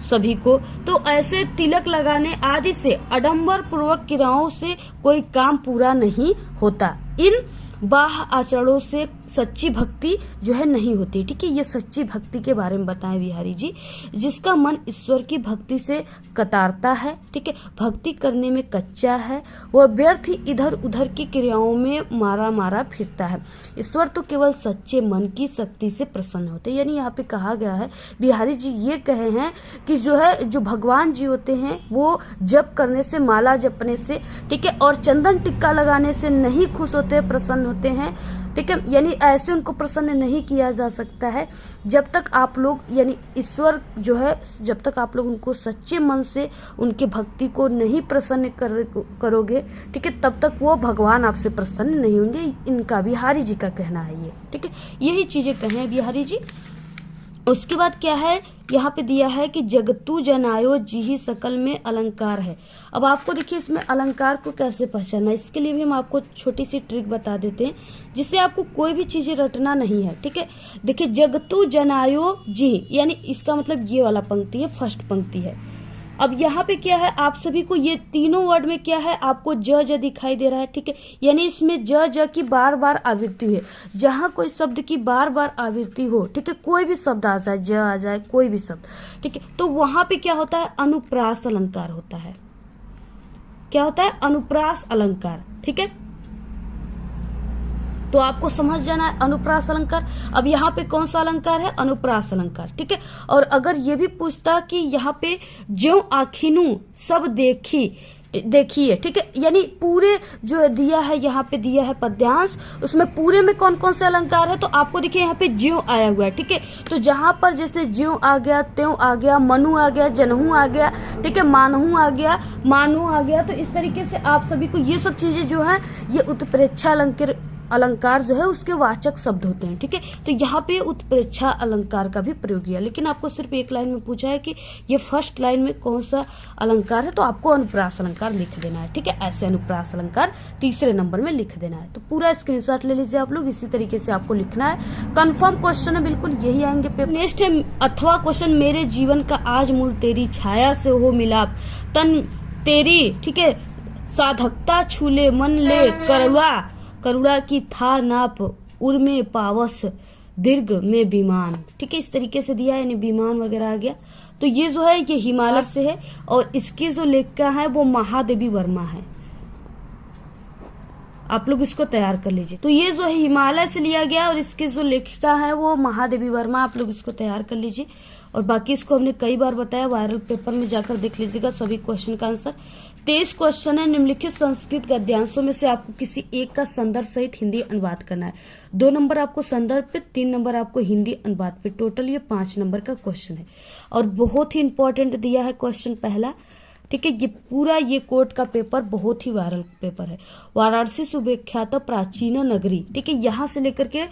सभी को, तो ऐसे तिलक लगाने आदि से आडंबर पूर्वक क्रियाओं से कोई काम पूरा नहीं होता। इन बाह्य आचरणों से सच्ची भक्ति जो है नहीं होती। ठीक है, ये सच्ची भक्ति के बारे में बताएं बिहारी जी। जिसका मन ईश्वर की भक्ति से कतारता है, ठीक है, भक्ति करने में कच्चा है, वह व्यर्थ ही इधर उधर की क्रियाओं में मारा मारा फिरता है। ईश्वर तो केवल सच्चे मन की शक्ति से प्रसन्न होते हैं। यानी यहाँ पे कहा गया है, बिहारी जी ये कहे हैं कि जो भगवान जी होते हैं वो जप करने से, माला जपने से, ठीक है, और चंदन टिक्का लगाने से नहीं खुश होते, प्रसन्न होते हैं। ठीक है, यानी ऐसे उनको प्रसन्न नहीं किया जा सकता है जब तक आप लोग, यानी ईश्वर जो है, जब तक आप लोग उनको सच्चे मन से उनके भक्ति को नहीं प्रसन्न करोगे, ठीक है, तब तक वो भगवान आपसे प्रसन्न नहीं होंगे। इनका बिहारी जी का कहना है ये। ठीक है, यही चीजें कहे हैं बिहारी जी। उसके बाद क्या है, यहाँ पे दिया है कि जगतु जनायो जी सकल में अलंकार है। अब आपको देखिए इसमें अलंकार को कैसे पहचानना है, इसके लिए भी हम आपको छोटी सी ट्रिक बता देते हैं जिससे आपको कोई भी चीजें रटना नहीं है। ठीक है, देखिए जगतु जनायो जी, यानी इसका मतलब ये वाला पंक्ति है, फर्स्ट पंक्ति है। अब यहाँ पे क्या है, आप सभी को ये तीनों वर्ड में क्या है, आपको ज दिखाई दे रहा है। ठीक है, यानी इसमें ज की बार बार आवृत्ति है। जहां कोई शब्द की बार बार आवृत्ति हो, ठीक है, कोई भी शब्द आ जाए, ज आ जाए, कोई भी शब्द, ठीक है, तो वहां पे क्या होता है, अनुप्रास अलंकार होता है। क्या होता है, अनुप्रास अलंकार। ठीक है, तो आपको समझ जाना है अनुप्रास अलंकार। अब यहाँ पे कौन सा अलंकार है, अनुप्रास अलंकार। ठीक है, और अगर ये भी पूछता कि यहाँ पे ज्यों आखिनू सब देखिए, ठीक है, यानी पूरे जो है दिया है, यहाँ पे दिया है पद्यांश, उसमें पूरे में कौन कौन से अलंकार है, तो आपको देखिए यहाँ पे ज्यों आया हुआ है। ठीक है, तो जहां पर जैसे ज्यों आ गया, त्यों आ गया, मनु आ गया, जनहू आ गया, ठीक है, मानहू आ गया, मानो आ गया, तो इस तरीके से आप सभी को ये सब चीजें जो है ये उत्प्रेक्षा अलंकार जो है उसके वाचक शब्द होते हैं। ठीक है, तो यहाँ पे उत्प्रेक्षा अलंकार का भी प्रयोग किया, लेकिन आपको सिर्फ एक लाइन में पूछा है कि ये फर्स्ट लाइन में कौन सा अलंकार है, तो आपको अनुप्रास अलंकार लिख देना है। ठीक है, ऐसे अनुप्रास अलंकार तीसरे नंबर में लिख देना है। तो पूरा स्क्रीनशॉट ले लीजिए आप लोग, इसी तरीके से आपको लिखना है। कंफर्म क्वेश्चन है, बिल्कुल यही आएंगे पेपर। नेक्स्ट है अथवा क्वेश्चन, मेरे जीवन का आज मूल तेरी छाया से हो मिलाप, तन तेरी, ठीक है, साधकता छूले मन ले करुणा की था नाप, उर्मे पावस दीर्घ में विमान। ठीक है, इस तरीके से दिया है, यानी विमान वगैरह आ गया। तो ये जो है ये हिमालय से है, और इसकी जो लेखिका है वो महादेवी वर्मा है। आप लोग इसको तैयार कर लीजिए। तो ये जो है हिमालय से लिया गया, और इसकी जो लेखिका है वो महादेवी वर्मा। आप लोग इसको तैयार कर लीजिए, और बाकी इसको हमने कई बार बताया, वायरल पेपर में जाकर देख लीजिएगा सभी क्वेश्चन का आंसर। 23 क्वेश्चन है। निम्नलिखित संस्कृत गद्यांशों में से आपको किसी एक का संदर्भ सहित हिंदी अनुवाद करना है। 2 नंबर आपको संदर्भ पे, 3 नंबर आपको हिंदी अनुवाद पे। टोटल ये 5 नंबर का क्वेश्चन है, और बहुत ही इंपॉर्टेंट दिया है क्वेश्चन पहला। ठीक है, ये पूरा ये कोर्ट का पेपर बहुत ही वायरल पेपर है। वाराणसी सुविख्यात प्राचीन नगरी, ठीक है, यहाँ से लेकर के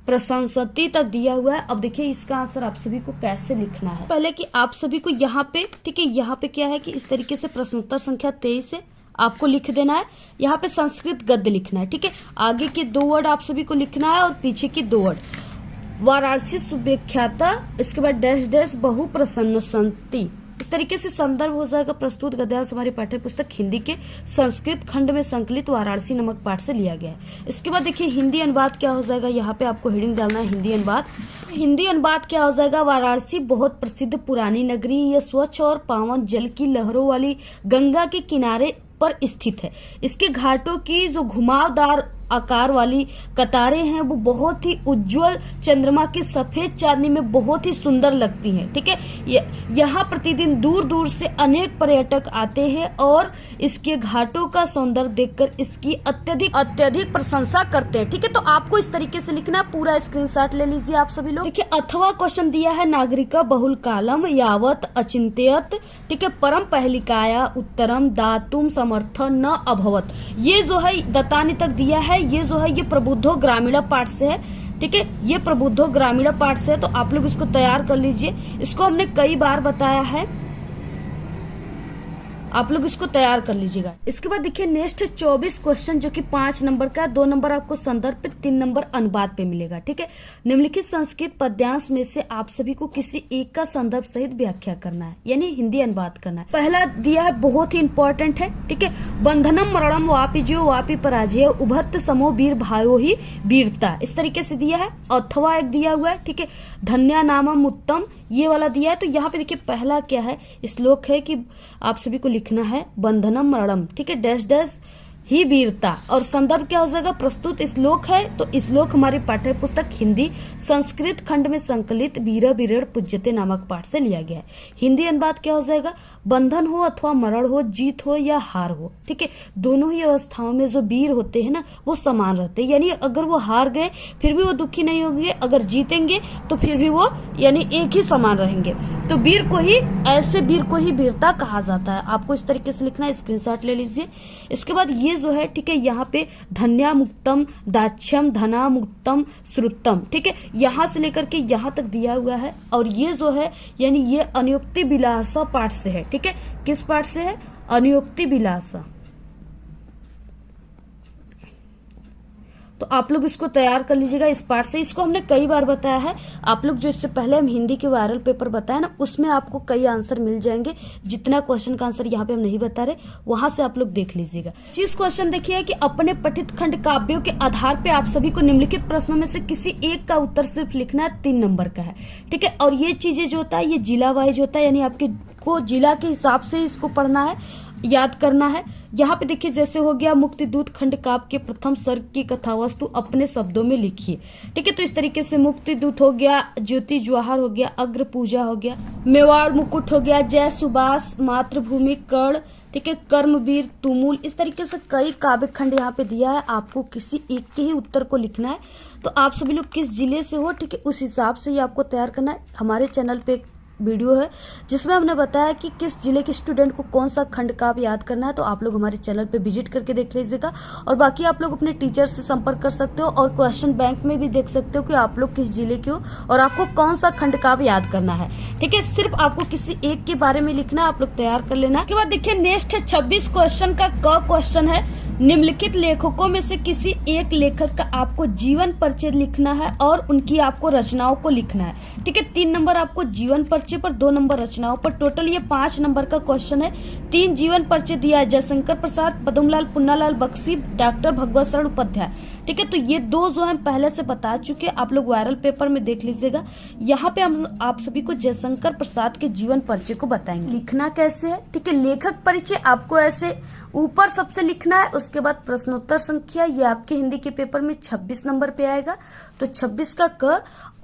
प्रशंसती तक दिया हुआ है। अब देखिए इसका आंसर आप सभी को कैसे लिखना है। पहले कि आप सभी को यहाँ पे, ठीक है, यहाँ पे क्या है कि इस तरीके से प्रश्नोत्तर संख्या 23 है, आपको लिख देना है। यहाँ पे संस्कृत गद्य लिखना है, ठीक है। आगे के 2 वर्ड आप सभी को लिखना है और पीछे की 2 वर्ड। वाराणसी सुविख्याता, इसके बाद डैश डैश बहु प्रसन्न संति। इस तरीके से संदर्भ हो जाएगा। प्रस्तुत गद्यांश हमारी पाठ्य पुस्तक हिंदी के संस्कृत खंड में संकलित वाराणसी नामक पाठ से लिया गया है। इसके बाद देखिए हिंदी अनुवाद क्या हो जाएगा। यहाँ पे आपको हेडिंग डालना है हिंदी अनुवाद। हिंदी अनुवाद क्या हो जाएगा। वाराणसी बहुत प्रसिद्ध पुरानी नगरी, यह स्वच्छ और पावन जल की लहरों वाली गंगा के किनारे पर स्थित है। इसके घाटों की जो घुमावदार आकार वाली कतारें हैं वो बहुत ही उज्जवल चंद्रमा के सफेद चांदनी में बहुत ही सुंदर लगती हैं, ठीक है। यहाँ प्रतिदिन दूर दूर से अनेक पर्यटक आते हैं और इसके घाटों का सौंदर्य देखकर इसकी अत्यधिक प्रशंसा करते हैं, ठीक है। तो आपको इस तरीके से लिखना है। पूरा स्क्रीनशॉट ले लीजिए आप सभी लोग। देखिए अथवा क्वेश्चन दिया है नागरिका बहुल कालम यावत अचिंत्यत, ठीक है, परम पहलिकाया उत्तरम दातुम समर्थ न अभवत। ये जो है दत्तानी तक दिया है। ये जो है ये प्रबुद्धो ग्रामीण पाठ से है, ठीक है। ये प्रबुद्धो ग्रामीण पाठ से है, तो आप लोग इसको तैयार कर लीजिए। इसको हमने कई बार बताया है, आप लोग इसको तैयार कर लीजिएगा। इसके बाद देखिए नेक्स्ट 24 क्वेश्चन जो कि 5 नंबर का, 2 नंबर आपको संदर्भ पे, 3 नंबर अनुवाद पे मिलेगा, ठीक है। निम्नलिखित संस्कृत पद्यांश में से आप सभी को किसी एक का संदर्भ सहित व्याख्या करना है, यानी हिंदी अनुवाद करना है। पहला दिया है, बहुत ही इंपॉर्टेंट है, ठीक है। बंधनम मरणम वापि जो वापि पराजय उभत्त समो वीर भायो ही वीरता, इस तरीके से दिया है। अथवा एक दिया हुआ है, ठीक है। धन्या नामम उत्तम, ये वाला दिया है। तो यहाँ पे देखिए पहला क्या है, श्लोक है कि आप सभी को लिखना है बंधनम मरणम, ठीक है, डैश डैश ही वीरता। और संदर्भ क्या हो जाएगा, प्रस्तुत श्लोक है। तो श्लोक हमारी पाठ्य पुस्तक हिंदी संस्कृत खंड में संकलित वीर वीरेण पूज्यते नामक पाठ से लिया गया है। हिंदी अनुवाद क्या हो जाएगा, बंधन हो अथवा मरण हो, जीत हो या हार हो, ठीक है, दोनों ही अवस्थाओं में जो वीर होते हैं ना वो समान रहते हैं। यानी अगर वो हार गए फिर भी वो दुखी नहीं होंगे, अगर जीतेंगे तो फिर भी वो यानी एक ही समान रहेंगे। तो वीर को ही, ऐसे वीर को ही वीरता कहा जाता है। आपको इस तरीके से लिखना है, स्क्रीनशॉट ले लीजिए। इसके बाद ये जो है, ठीक है, यहाँ पे धन्या मुक्तम दाक्ष्यम धना मुक्तम श्रुतम, ठीक है, यहाँ से लेकर के यहाँ तक दिया हुआ है। और ये जो है यानी ये अनुयुक्ति विलासा पाठ से है, ठीक है। किस पाठ से है, अनुयुक्ति विलासा। तो आप लोग इसको तैयार कर लीजिएगा इस पाठ से। इसको हमने कई बार बताया है। आप लोग जो इससे पहले हम हिंदी के वायरल पेपर बताए ना, उसमें आपको कई आंसर मिल जाएंगे। जितना क्वेश्चन का आंसर यहाँ पे हम नहीं बता रहे, वहां से आप लोग देख लीजिएगा। जिस क्वेश्चन देखिए कि अपने पठित खंड काव्यों के आधार पे आप सभी को निम्नलिखित प्रश्नों में से किसी एक का उत्तर सिर्फ लिखना है, 3 नंबर का है, ठीक है। और ये चीजें जो होता है ये जिला वाइज होता है, यानी आपके को जिला के हिसाब से इसको पढ़ना है, याद करना है। यहाँ पे देखिए जैसे हो गया मुक्तिदूत खंड काव्य के प्रथम सर्ग की कथा वस्तु अपने शब्दों में लिखिए, ठीक है। तो इस तरीके से मुक्तिदूत हो गया, ज्योति ज्वाहर हो गया, अग्र पूजा हो गया, मेवाड़ मुकुट हो गया, जय सुभाष, मातृभूमि कर्ण, ठीक है, कर्मवीर तुमुल, इस तरीके से कई काव्य खंड यहाँ पे दिया है। आपको किसी एक के ही उत्तर को लिखना है। तो आप सभी लोग किस जिले से हो, ठीक है, उस हिसाब से ही आपको तैयार करना है। हमारे चैनल पे वीडियो है जिसमें हमने बताया कि किस जिले के स्टूडेंट को कौन सा खंड काव्य याद करना है। तो आप लोग हमारे चैनल पे विजिट करके देख लीजिएगा। और बाकी आप लोग अपने टीचर से संपर्क कर सकते हो और क्वेश्चन बैंक में भी देख सकते हो कि आप लोग किस जिले के हो और आपको कौन सा खंड काव्य याद करना है, ठीक है। सिर्फ आपको किसी एक के बारे में लिखना है, आप लोग तैयार कर लेना। इसके बाद देखिए नेक्स्ट 26 क्वेश्चन का क्वेश्चन है, निम्नलिखित लेखकों में से किसी एक लेखक का आपको जीवन परिचय लिखना है और उनकी आपको रचनाओं को लिखना है, ठीक है। 3 नंबर आपको जीवन परिचय पर, 2 नंबर रचनाओं पर। टोटल ये 5 नंबर का क्वेश्चन है। 3 जीवन परिचय दिया है, जयशंकर प्रसाद, पद्मलाल पुन्नालाल बख्शी, डॉक्टर भगवत शरण उपाध्याय, ठीक है। तो ये 2 जो हम पहले से बता चुके, आप लोग वायरल पेपर में देख लीजिएगा। यहाँ पे हम आप सभी को जयशंकर प्रसाद के जीवन परिचय को बताएंगे। लिखना कैसे है, ठीक है। लेखक परिचय आपको ऐसे ऊपर सबसे लिखना है, उसके बाद प्रश्नोत्तर संख्या, ये आपके हिंदी के पेपर में 26 नंबर पे आएगा। तो 26 का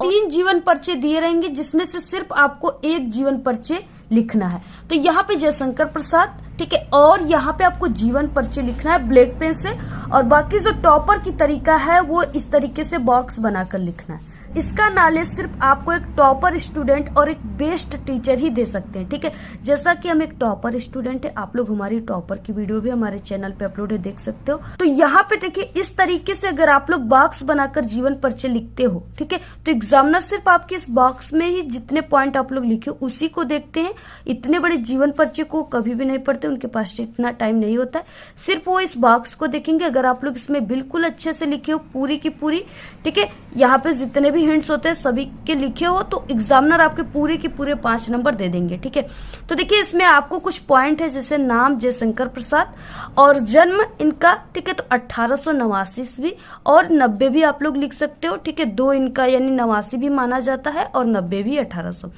3 जीवन परिचय दिए रहेंगे जिसमें से सिर्फ आपको एक जीवन परिचय लिखना है। तो यहाँ पे जयशंकर प्रसाद, ठीक है, और यहाँ पे आपको जीवन परिचय लिखना है ब्लैक पेन से। और बाकी जो टॉपर की तरीका है वो इस तरीके से बॉक्स बनाकर लिखना है, इसका नॉलेज सिर्फ आपको एक टॉपर स्टूडेंट और एक बेस्ट टीचर ही दे सकते हैं, ठीक है। जैसा कि हम एक टॉपर स्टूडेंट है, आप लोग हमारी टॉपर की वीडियो भी हमारे चैनल पे अपलोड है, देख सकते हो। तो यहाँ पे देखिए इस तरीके से अगर आप लोग बॉक्स बनाकर जीवन परिचय लिखते हो, ठीक है, तो एग्जामिनर सिर्फ आपके इस बॉक्स में ही जितने पॉइंट आप लोग लिखे उसी को देखते हैं। इतने बड़े जीवन परिचय को कभी भी नहीं पढ़ते, उनके पास इतना टाइम नहीं होता है। सिर्फ वो इस बॉक्स को देखेंगे। अगर आप लोग इसमें बिल्कुल अच्छे से लिखे हो पूरी की पूरी, ठीक है, यहाँ पे जितने भी हिंट्स होते हैं सभी के लिखे हो, तो एग्जामिनर आपके पूरे के पूरे 5 नंबर दे देंगे, ठीक है। तो देखिए इसमें आपको कुछ पॉइंट है, जैसे नाम जयशंकर प्रसाद और जन्म इनका, ठीक है, तो 1889 ईस्वी और 90 भी आप लोग लिख सकते हो, ठीक है। 2 इनका यानी 89 भी माना जाता है और 90 भी 1800।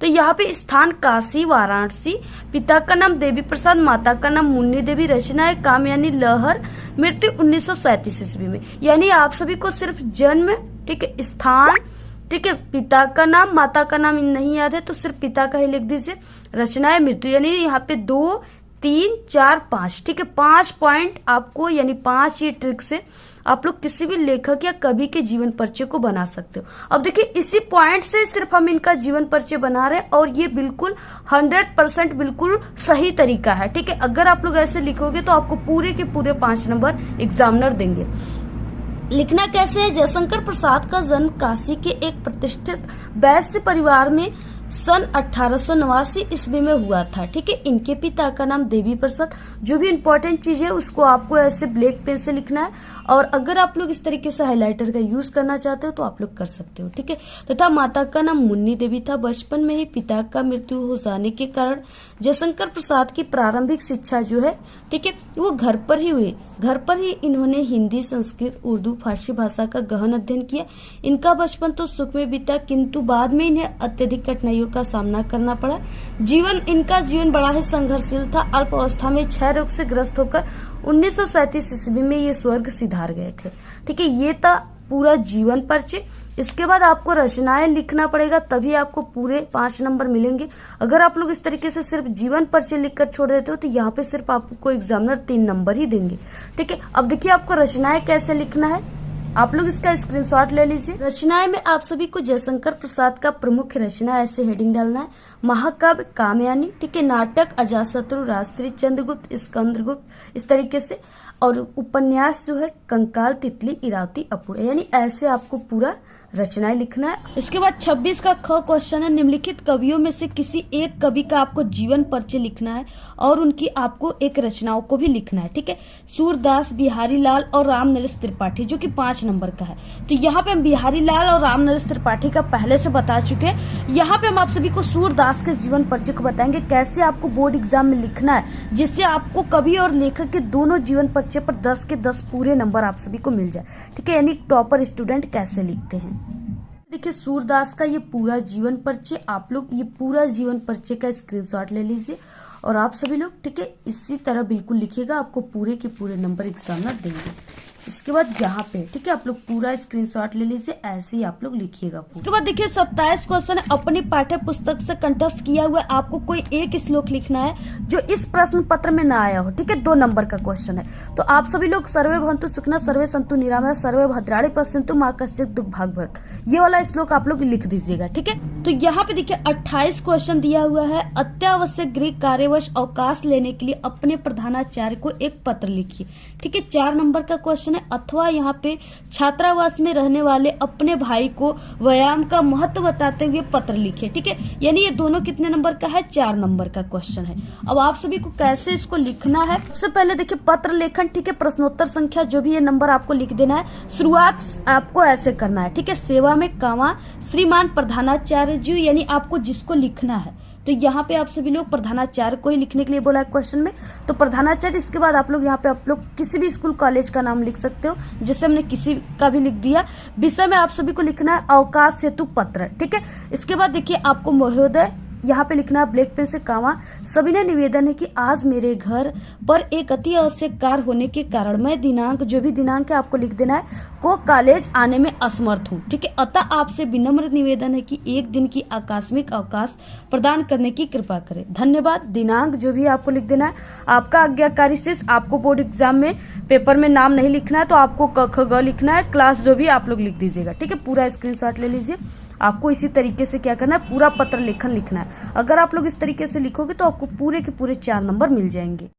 तो यहाँ पे स्थान काशी वाराणसी, पिता का नाम देवी प्रसाद, माता का नाम मुन्नी देवी, रचना है काम यानी लहर, मृत्यु 1937 ईस्वी में। यानी आप सभी को सिर्फ जन्म, ठीक है, स्थान, ठीक है, पिता का नाम, माता का नाम नहीं याद है तो सिर्फ पिता का ही लिख दीजिए, रचना है मृत्यु, यानी यहाँ पे 2, 3, 4, 5, ठीक है, 5 पॉइंट आपको यानी 5 ये ट्रिक से आप लोग किसी भी लेखक या कवि के जीवन परिचय को बना सकते हो। अब देखिए इसी पॉइंट से सिर्फ हम इनका जीवन परिचय बना रहे हैं और ये बिल्कुल 100% बिल्कुल सही तरीका है, ठीक है। अगर आप लोग ऐसे लिखोगे तो आपको पूरे के पूरे 5 नंबर एग्जामिनर देंगे। लिखना कैसे है? जयशंकर प्रसाद का जन्म काशी के एक प्रतिष्ठित वैश्य परिवार में सन 1889 ईस्वी में हुआ था, ठीक है। इनके पिता का नाम देवी प्रसाद। जो भी इम्पोर्टेंट चीज है उसको आपको ऐसे ब्लैक पेन से लिखना है, और अगर आप लोग इस तरीके से हाइलाइटर का यूज करना चाहते हो तो आप लोग कर सकते हो, ठीक है। तथा माता का नाम मुन्नी देवी था। बचपन में ही पिता का मृत्यु हो जाने के कारण जयशंकर प्रसाद की प्रारंभिक शिक्षा जो है, ठीक है, वो घर पर ही हुई। घर पर ही इन्होंने हिंदी, संस्कृत, उर्दू, फारसी भाषा का गहन अध्ययन किया। इनका बचपन तो सुख में बीता, किंतु बाद में इन्हें अत्यधिक कठिनाइयों का सामना करना पड़ा। इनका जीवन बड़ा ही संघर्षशील था। अल्प अवस्था में क्षय रोग से ग्रस्त होकर 1937 ईस्वी में ये स्वर्ग सिधार गए थे, ठीक है। ये था पूरा जीवन परिचय। इसके बाद आपको रचनाएं लिखना पड़ेगा, तभी आपको पूरे 5 नंबर मिलेंगे। अगर आप लोग इस तरीके से सिर्फ जीवन परिचय लिखकर छोड़ देते हो तो यहाँ पे सिर्फ आपको एग्जामिनर 3 नंबर ही देंगे, ठीक है। अब देखिए आपको रचनाएं कैसे लिखना है, आप लोग इसका स्क्रीनशॉट ले लीजिए। रचनाएं में आप सभी को जयशंकर प्रसाद का प्रमुख रचना ऐसे हेडिंग डालना है, महाकाव्य कामयानी, ठीक है, नाटक अजातशत्रु, राजश्री, चंद्रगुप्त, स्कंदगुप्त, इस तरीके से, और उपन्यास जो है कंकाल, तितली, इरावती, अपूर्व, यानी ऐसे आपको पूरा रचनाएं लिखना है। इसके बाद 26 का ख क्वेश्चन है, निम्नलिखित कवियों में से किसी एक कवि का आपको जीवन परिचय लिखना है और उनकी आपको एक रचनाओं को भी लिखना है, ठीक है। सूरदास, बिहारी लाल और राम नरेश त्रिपाठी, जो कि 5 नंबर का है। तो यहाँ पे हम बिहारी लाल और राम नरेश त्रिपाठी का पहले से बता चुके हैं। यहाँ पे हम आप सभी को सूरदास के जीवन परिचय को बताएंगे, कैसे आपको बोर्ड एग्जाम में लिखना है, जिससे आपको कवि और लेखक के दोनों जीवन परिचय पर 10 के 10 पूरे नंबर आप सभी को मिल जाए, ठीक है। यानी टॉपर स्टूडेंट कैसे लिखते हैं। देखिए सूरदास का ये पूरा जीवन परिचय, आप लोग ये पूरा जीवन परिचय का स्क्रीनशॉट ले लीजिए और आप सभी लोग, ठीक है, इसी तरह बिल्कुल लिखिएगा, आपको पूरे के पूरे नंबर एग्जामिनर देंगे। इसके बाद यहाँ पे, ठीक है, आप लोग पूरा स्क्रीनशॉट ले लीजिए, ऐसे ही आप लोग लिखिएगा। उसके बाद देखिए 27 क्वेश्चन है, अपनी पाठ्य पुस्तक से कंठस्थ किया हुआ आपको कोई एक श्लोक लिखना है जो इस प्रश्न पत्र में ना आया हो, ठीक है। 2 नंबर का क्वेश्चन है। तो आप सभी लोग सर्वे भवन्तु सुखिनः, सर्वे सन्तु निरामया, सर्वे भद्राणि पश्यन्तु मा कश्चित् दुःख भाग् भवेत्, ये वाला श्लोक आप लोग लिख दीजिएगा, ठीक है। तो यहाँ पे देखिए 28 क्वेश्चन दिया हुआ है, अत्यावश्यक गृह कार्यवश अवकाश लेने के लिए अपने प्रधानाचार्य को एक पत्र लिखिए, ठीक है। 4 नंबर का क्वेश्चन है, अथवा यहाँ पे छात्रावास में रहने वाले अपने भाई को व्यायाम का महत्व बताते हुए पत्र लिखे, ठीक है। यानी ये दोनों कितने नंबर का है? 4 नंबर का क्वेश्चन है। अब आप सभी को कैसे इसको लिखना है, सबसे पहले देखिए पत्र लेखन, ठीक है, प्रश्नोत्तर संख्या जो भी ये नंबर आपको लिख देना है। शुरुआत आपको ऐसे करना है, ठीक है, सेवा में कामा श्रीमान प्रधानाचार्य जी, यानी आपको जिसको लिखना है। तो यहाँ पे आप सभी लोग प्रधानाचार्य को ही लिखने के लिए बोला है क्वेश्चन में, तो प्रधानाचार्य। इसके बाद आप लोग यहाँ पे आप लोग किसी भी स्कूल कॉलेज का नाम लिख सकते हो, जिससे हमने किसी का भी लिख दिया। विषय में आप सभी को लिखना है अवकाश हेतु पत्र, ठीक है। इसके बाद देखिए आपको महोदय यहाँ पे लिखना है ब्लैक पेन से कामा। सविनय निवेदन है कि आज मेरे घर पर एक अति आवश्यक कार्य होने के कारण मैं दिनांक, जो भी दिनांक है आपको लिख देना है, को कॉलेज आने में असमर्थ हूँ। ठीक है, अतः आपसे विनम्र निवेदन है कि एक दिन की आकस्मिक अवकाश प्रदान करने की कृपा करें। धन्यवाद। दिनांक जो भी आपको लिख देना है। आपका आज्ञाकारी शेष, आपको बोर्ड एग्जाम में पेपर में नाम नहीं लिखना है तो आपको क ख ग लिखना है, क्लास जो भी आप लोग लिख दीजिएगा। ठीक है, पूरा स्क्रीनशॉट ले लीजिए। आपको इसी तरीके से क्या करना है, पूरा पत्र लेखन लिखना है। अगर आप लोग इस तरीके से लिखोगे तो आपको पूरे के पूरे 4 नंबर मिल जाएंगे।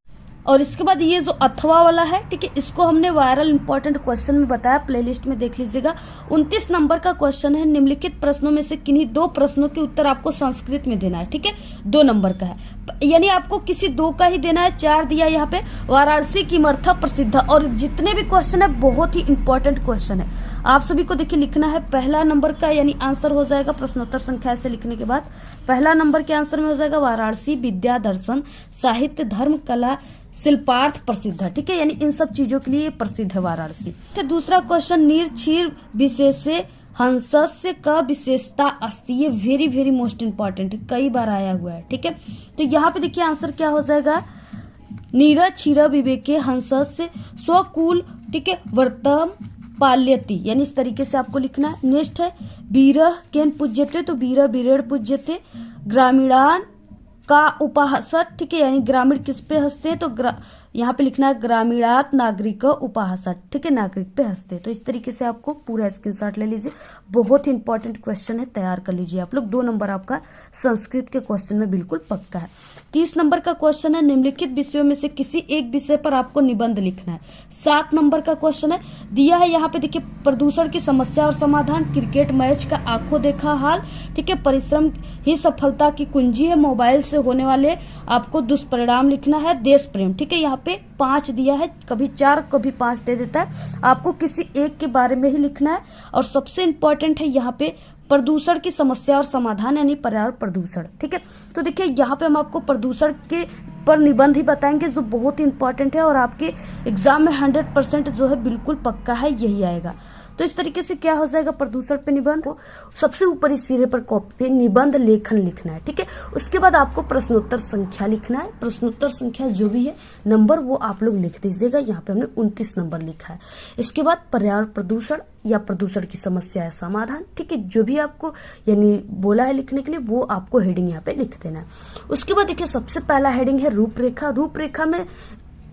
और इसके बाद ये जो अथवा वाला है, ठीक है, इसको हमने वायरल इंपॉर्टेंट क्वेश्चन में बताया, प्लेलिस्ट में देख लीजिएगा। 29 नंबर का क्वेश्चन है। निम्नलिखित प्रश्नों में से किन्हीं 2 प्रश्नों के उत्तर आपको संस्कृत में देना है। ठीक है, 2 नंबर का है, यानी आपको किसी 2 का ही देना है। 4 दिया यहाँ पे। वाराणसी की मर्था प्रसिद्ध। और जितने भी क्वेश्चन है बहुत ही इंपॉर्टेंट क्वेश्चन है, आप सभी को देखिए लिखना है। पहला नंबर का यानी आंसर हो जाएगा प्रश्नोत्तर संख्या से लिखने के बाद पहला नंबर के आंसर में हो जाएगा वाराणसी विद्या दर्शन साहित्य धर्म कला शिल्पार्थ प्रसिद्ध है। ठीक है, यानी इन सब चीजों के लिए प्रसिद्ध है वाराणसी। अच्छा, दूसरा क्वेश्चन, नीर क्षीर विशेषे हंसस्य का विशेषता अस्ति। ये वेरी वेरी मोस्ट इंपॉर्टेंट है, कई बार आया हुआ है। ठीक है, तो यहाँ पे देखिए आंसर क्या हो जाएगा, नीरा क्षीर विवेके हंसस्य स्वकुल, ठीक है, व्रतम पाल्यति, यानी इस तरीके से आपको लिखना है। नेक्स्ट है वीरः केन पूज्यते, तो वीरः वीरेण पूज्यते, ग्रामीणान का उपहासत। ठीक है, यानी ग्रामीण किस पे हंसते हैं, तो यहाँ पे लिखना है ग्रामीणात नागरिक उपहासत। ठीक है, नागरिक पे हंसते। तो इस तरीके से आपको पूरा स्क्रीनशॉट ले लीजिए। बहुत ही इंपॉर्टेंट क्वेश्चन है, तैयार कर लीजिए आप लोग। 2 नंबर आपका संस्कृत के क्वेश्चन में बिल्कुल पक्का है। 30 नंबर का क्वेश्चन है, निम्नलिखित विषयों में से किसी एक विषय पर आपको निबंध लिखना है। 7 नंबर का क्वेश्चन है, दिया है यहाँ पे देखिए प्रदूषण की समस्या और समाधान, क्रिकेट मैच का आंखों देखा हाल। ठीक है, परिश्रम ही सफलता की कुंजी है, मोबाइल से होने वाले आपको दुष्परिणाम लिखना है, देश प्रेम। ठीक है, यहाँ पे 5 दिया है, कभी 4 कभी 5 दे देता है, आपको किसी एक के बारे में ही लिखना है। और सबसे इंपॉर्टेंट है यहाँ पे प्रदूषण की समस्या और समाधान, यानी पर्यावरण प्रदूषण। ठीक है, तो देखिए यहाँ पे हम आपको प्रदूषण के पर निबंध ही बताएंगे जो बहुत ही इंपॉर्टेंट है और आपके एग्जाम में 100% जो है बिल्कुल पक्का है, यही आएगा। तो इस तरीके से क्या हो जाएगा, प्रदूषण पे निबंध को सबसे ऊपरी सिरे पर कॉपी पे निबंध लेखन लिखना है। ठीक है, उसके बाद आपको प्रश्नोत्तर संख्या लिखना है। प्रश्नोत्तर संख्या जो भी है नंबर वो आप लोग लिख दीजिएगा। यहाँ पे हमने 29 नंबर लिखा है। इसके बाद पर्यावरण प्रदूषण या प्रदूषण की समस्या है समाधान। ठीक है, जो भी आपको यानी बोला है लिखने के लिए वो आपको हेडिंग यहाँ पे लिख देना है। उसके बाद देखिए सबसे पहला हेडिंग है रूपरेखा। रूपरेखा में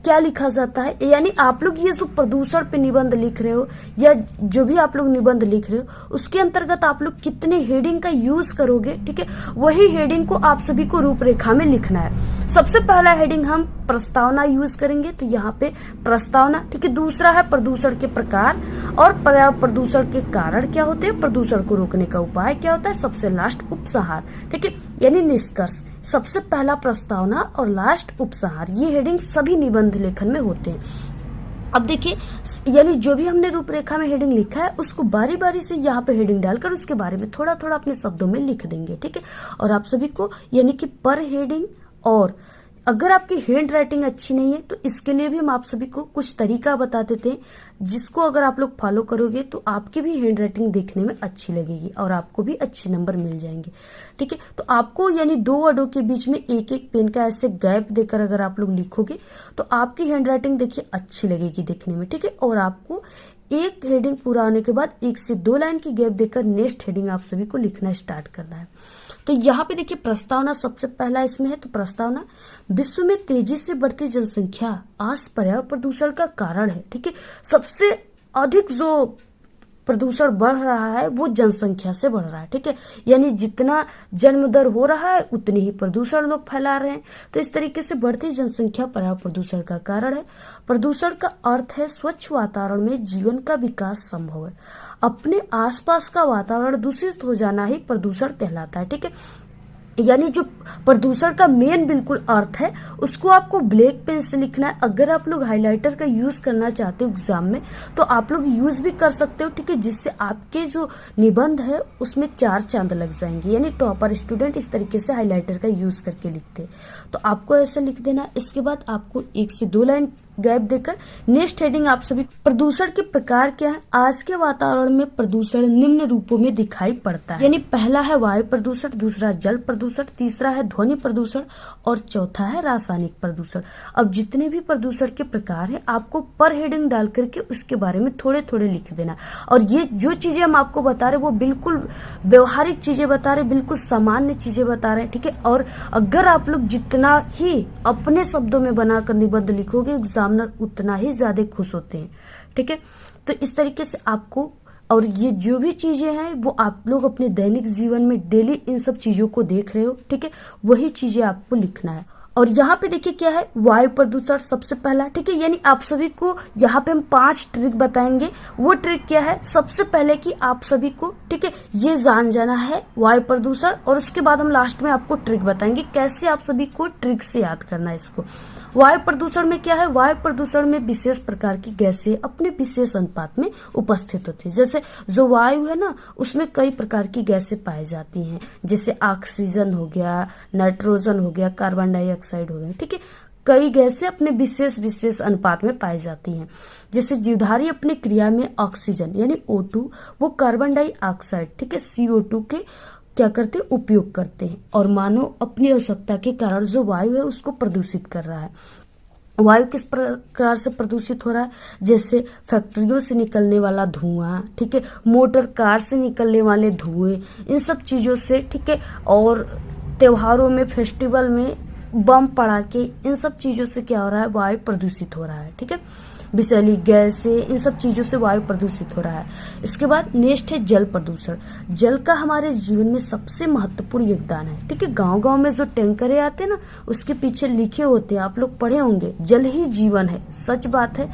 क्या लिखा जाता है, यानी आप लोग ये जो प्रदूषण पे निबंध लिख रहे हो या जो भी आप लोग निबंध लिख रहे हो उसके अंतर्गत आप लोग कितने हेडिंग का यूज करोगे। ठीक है, वही हेडिंग को आप सभी को रूपरेखा में लिखना है। सबसे पहला हेडिंग हम प्रस्तावना यूज करेंगे, तो यहाँ पे प्रस्तावना। ठीक है, दूसरा है प्रदूषण के प्रकार और पर्यावरण प्रदूषण के कारण क्या होते हैं, प्रदूषण को रोकने का उपाय क्या होता है, सबसे लास्ट उपसंहार। ठीक है, यानी निष्कर्ष। सबसे पहला प्रस्तावना और लास्ट उपसंहार, ये हेडिंग सभी निबंध लेखन में होते हैं। अब देखिए, यानी जो भी हमने रूपरेखा में हेडिंग लिखा है उसको बारी बारी से यहाँ पे हेडिंग डालकर उसके बारे में थोड़ा थोड़ा अपने शब्दों में लिख देंगे। ठीक है, और आप सभी को यानी कि पर हेडिंग, और अगर आपकी हैंड राइटिंग अच्छी नहीं है तो इसके लिए भी हम आप सभी को कुछ तरीका बता देते हैं, जिसको अगर आप लोग फॉलो करोगे तो आपकी भी हैंड राइटिंग देखने में अच्छी लगेगी और आपको भी अच्छे नंबर मिल जाएंगे। ठीक है, तो आपको यानी 2 वर्डों के बीच में एक एक पेन का ऐसे गैप देकर अगर आप लोग लिखोगे तो आपकी हैंड राइटिंग देखिए अच्छी लगेगी देखने में। ठीक है, और आपको एक हेडिंग पूरा होने के बाद 1 से 2 लाइन की गैप देकर नेक्स्ट हेडिंग आप सभी को लिखना स्टार्ट करना है। तो यहाँ पे देखिए प्रस्तावना सबसे पहला इसमें है, तो प्रस्तावना, विश्व में तेजी से बढ़ती जनसंख्या आज पर्यावरण प्रदूषण का कारण है। ठीक है, सबसे अधिक जो प्रदूषण बढ़ रहा है वो जनसंख्या से बढ़ रहा है। ठीक है, यानी जितना जन्म दर हो रहा है उतनी ही प्रदूषण लोग फैला रहे हैं। तो इस तरीके से बढ़ती जनसंख्या पर्यावरण प्रदूषण का कारण है। प्रदूषण का अर्थ है स्वच्छ वातावरण में जीवन का विकास संभव है। अपने आसपास का वातावरण दूषित हो जाना ही प्रदूषण कहलाता है। ठीक है, यानी जो प्रदूषण का मेन बिल्कुल अर्थ है उसको आपको ब्लैक पेन से लिखना है। अगर आप लोग हाइलाइटर का यूज करना चाहते हो एग्जाम में तो आप लोग यूज भी कर सकते हो। ठीक है, जिससे आपके जो निबंध है उसमें 4 चांद लग जाएंगे। यानी टॉपर स्टूडेंट इस तरीके से हाइलाइटर का यूज करके लिखते हैं, तो आपको ऐसा लिख देना। इसके बाद आपको 1 से 2 लाइन गैप देकर नेक्स्ट हेडिंग आप सभी, प्रदूषण के प्रकार क्या है। आज के वातावरण में प्रदूषण निम्न रूपों में दिखाई पड़ता है, यानी पहला है वायु प्रदूषण, दूसरा जल प्रदूषण, तीसरा है ध्वनि प्रदूषण और चौथा है रासायनिक प्रदूषण। अब जितने भी प्रदूषण के प्रकार है आपको पर हेडिंग डाल करके उसके बारे में थोड़े थोड़े लिख देना। और ये जो चीजें हम आपको बता रहे वो बिल्कुल व्यवहारिक चीजें बता रहे, बिल्कुल सामान्य चीजें बता रहे हैं, ठीक है। और अगर आप लोग जितना ही अपने शब्दों में बनाकर निबंध लिखोगे एग्जामिनर उतना ही ज्यादा खुश होते हैं, ठीक है। तो इस तरीके से आपको, और ये जो भी चीजें हैं वो आप लोग अपने दैनिक जीवन में डेली इन सब चीजों को देख रहे हो, ठीक है, वही चीजें आपको लिखना है। और यहाँ पे देखिए क्या है, वायु प्रदूषण सबसे पहला, ठीक है। यानी आप सभी को यहाँ पे हम 5 ट्रिक बताएंगे। वो ट्रिक क्या है, सबसे पहले कि आप सभी को, ठीक है, ये जान जाना है वायु प्रदूषण, और उसके बाद हम लास्ट में आपको ट्रिक बताएंगे कैसे आप सभी को ट्रिक से याद करना है इसको। वायु प्रदूषण में क्या है, वायु प्रदूषण में विशेष प्रकार की गैसें अपने विशेष अनुपात में उपस्थित होती है। जैसे जो वायु है ना उसमें कई प्रकार की गैसें पाई जाती हैं, जैसे ऑक्सीजन हो गया, नाइट्रोजन हो गया, कार्बन डाइऑक्साइड हो गया, ठीक है। कई गैसें अपने विशेष अनुपात में पाई जाती हैं। जैसे जीवधारी अपनी क्रिया में ऑक्सीजन यानी O2 वो कार्बन डाइऑक्साइड, ठीक है, CO2 के क्या करते हैं, उपयोग करते हैं, और मानव अपनी आवश्यकता के कारण जो वायु है उसको प्रदूषित कर रहा है। वायु किस प्रकार से प्रदूषित हो रहा है, जैसे फैक्ट्रियों से निकलने वाला धुआं, ठीक है, मोटर कार से निकलने वाले धुएं, इन सब चीजों से, ठीक है। और त्योहारों में, फेस्टिवल में बम पड़ाके, इन सब चीजों से क्या हो रहा है, वायु प्रदूषित हो रहा है, ठीक है। विषैली गैस से, इन सब चीजों से वायु प्रदूषित हो रहा है। इसके बाद नेक्स्ट है जल प्रदूषण। जल का हमारे जीवन में सबसे महत्वपूर्ण योगदान है, ठीक है। गांव-गांव में जो टैंकरें आते हैं ना उसके पीछे लिखे होते हैं, आप लोग पढ़े होंगे, जल ही जीवन है। सच बात है,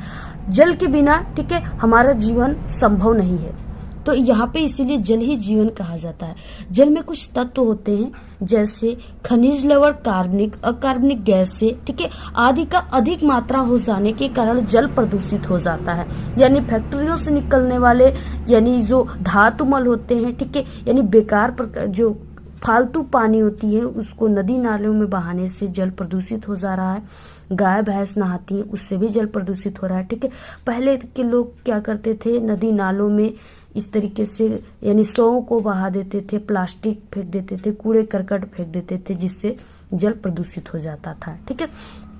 जल के बिना, ठीक है, हमारा जीवन संभव नहीं है। तो यहाँ पे इसीलिए जल ही जीवन कहा जाता है। जल में कुछ तत्व होते हैं जैसे खनिज लवण, कार्बनिक, अकार्बनिक गैस से, ठीक है, आदि का अधिक मात्रा हो जाने के कारण जल प्रदूषित हो जाता है। यानी फैक्ट्रियों से निकलने वाले यानी जो धातु मल होते हैं, ठीक है, यानी बेकार जो फालतू पानी होती है उसको नदी नालों में बहाने से जल प्रदूषित हो जा रहा है। गाय भैंस नहाती है उससे भी जल प्रदूषित हो रहा है, ठीक है। पहले के लोग क्या करते थे, नदी नालों में इस तरीके से यानी शवों को बहा देते थे, प्लास्टिक फेंक देते थे, कूड़े करकट फेंक देते थे, जिससे जल प्रदूषित हो जाता था, ठीक है।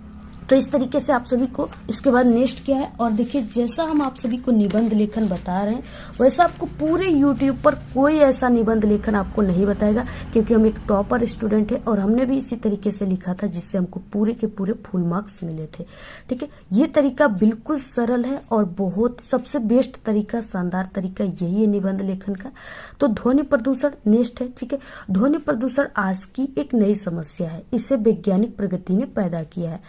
तो इस तरीके से आप सभी को, इसके बाद नेक्स्ट क्या है, और देखिए जैसा हम आप सभी को निबंध लेखन बता रहे हैं वैसा आपको पूरे YouTube पर कोई ऐसा निबंध लेखन आपको नहीं बताएगा, क्योंकि हम एक टॉपर स्टूडेंट है और हमने भी इसी तरीके से लिखा था जिससे हमको पूरे के पूरे फुल मार्क्स मिले थे, ठीक है। ये तरीका बिल्कुल सरल है और बहुत सबसे बेस्ट तरीका, शानदार तरीका यही है निबंध लेखन का। तो ध्वनि प्रदूषण नेक्स्ट है, ठीक है। ध्वनि प्रदूषण आज की एक नई समस्या है, इसे वैज्ञानिक प्रगति ने पैदा किया है।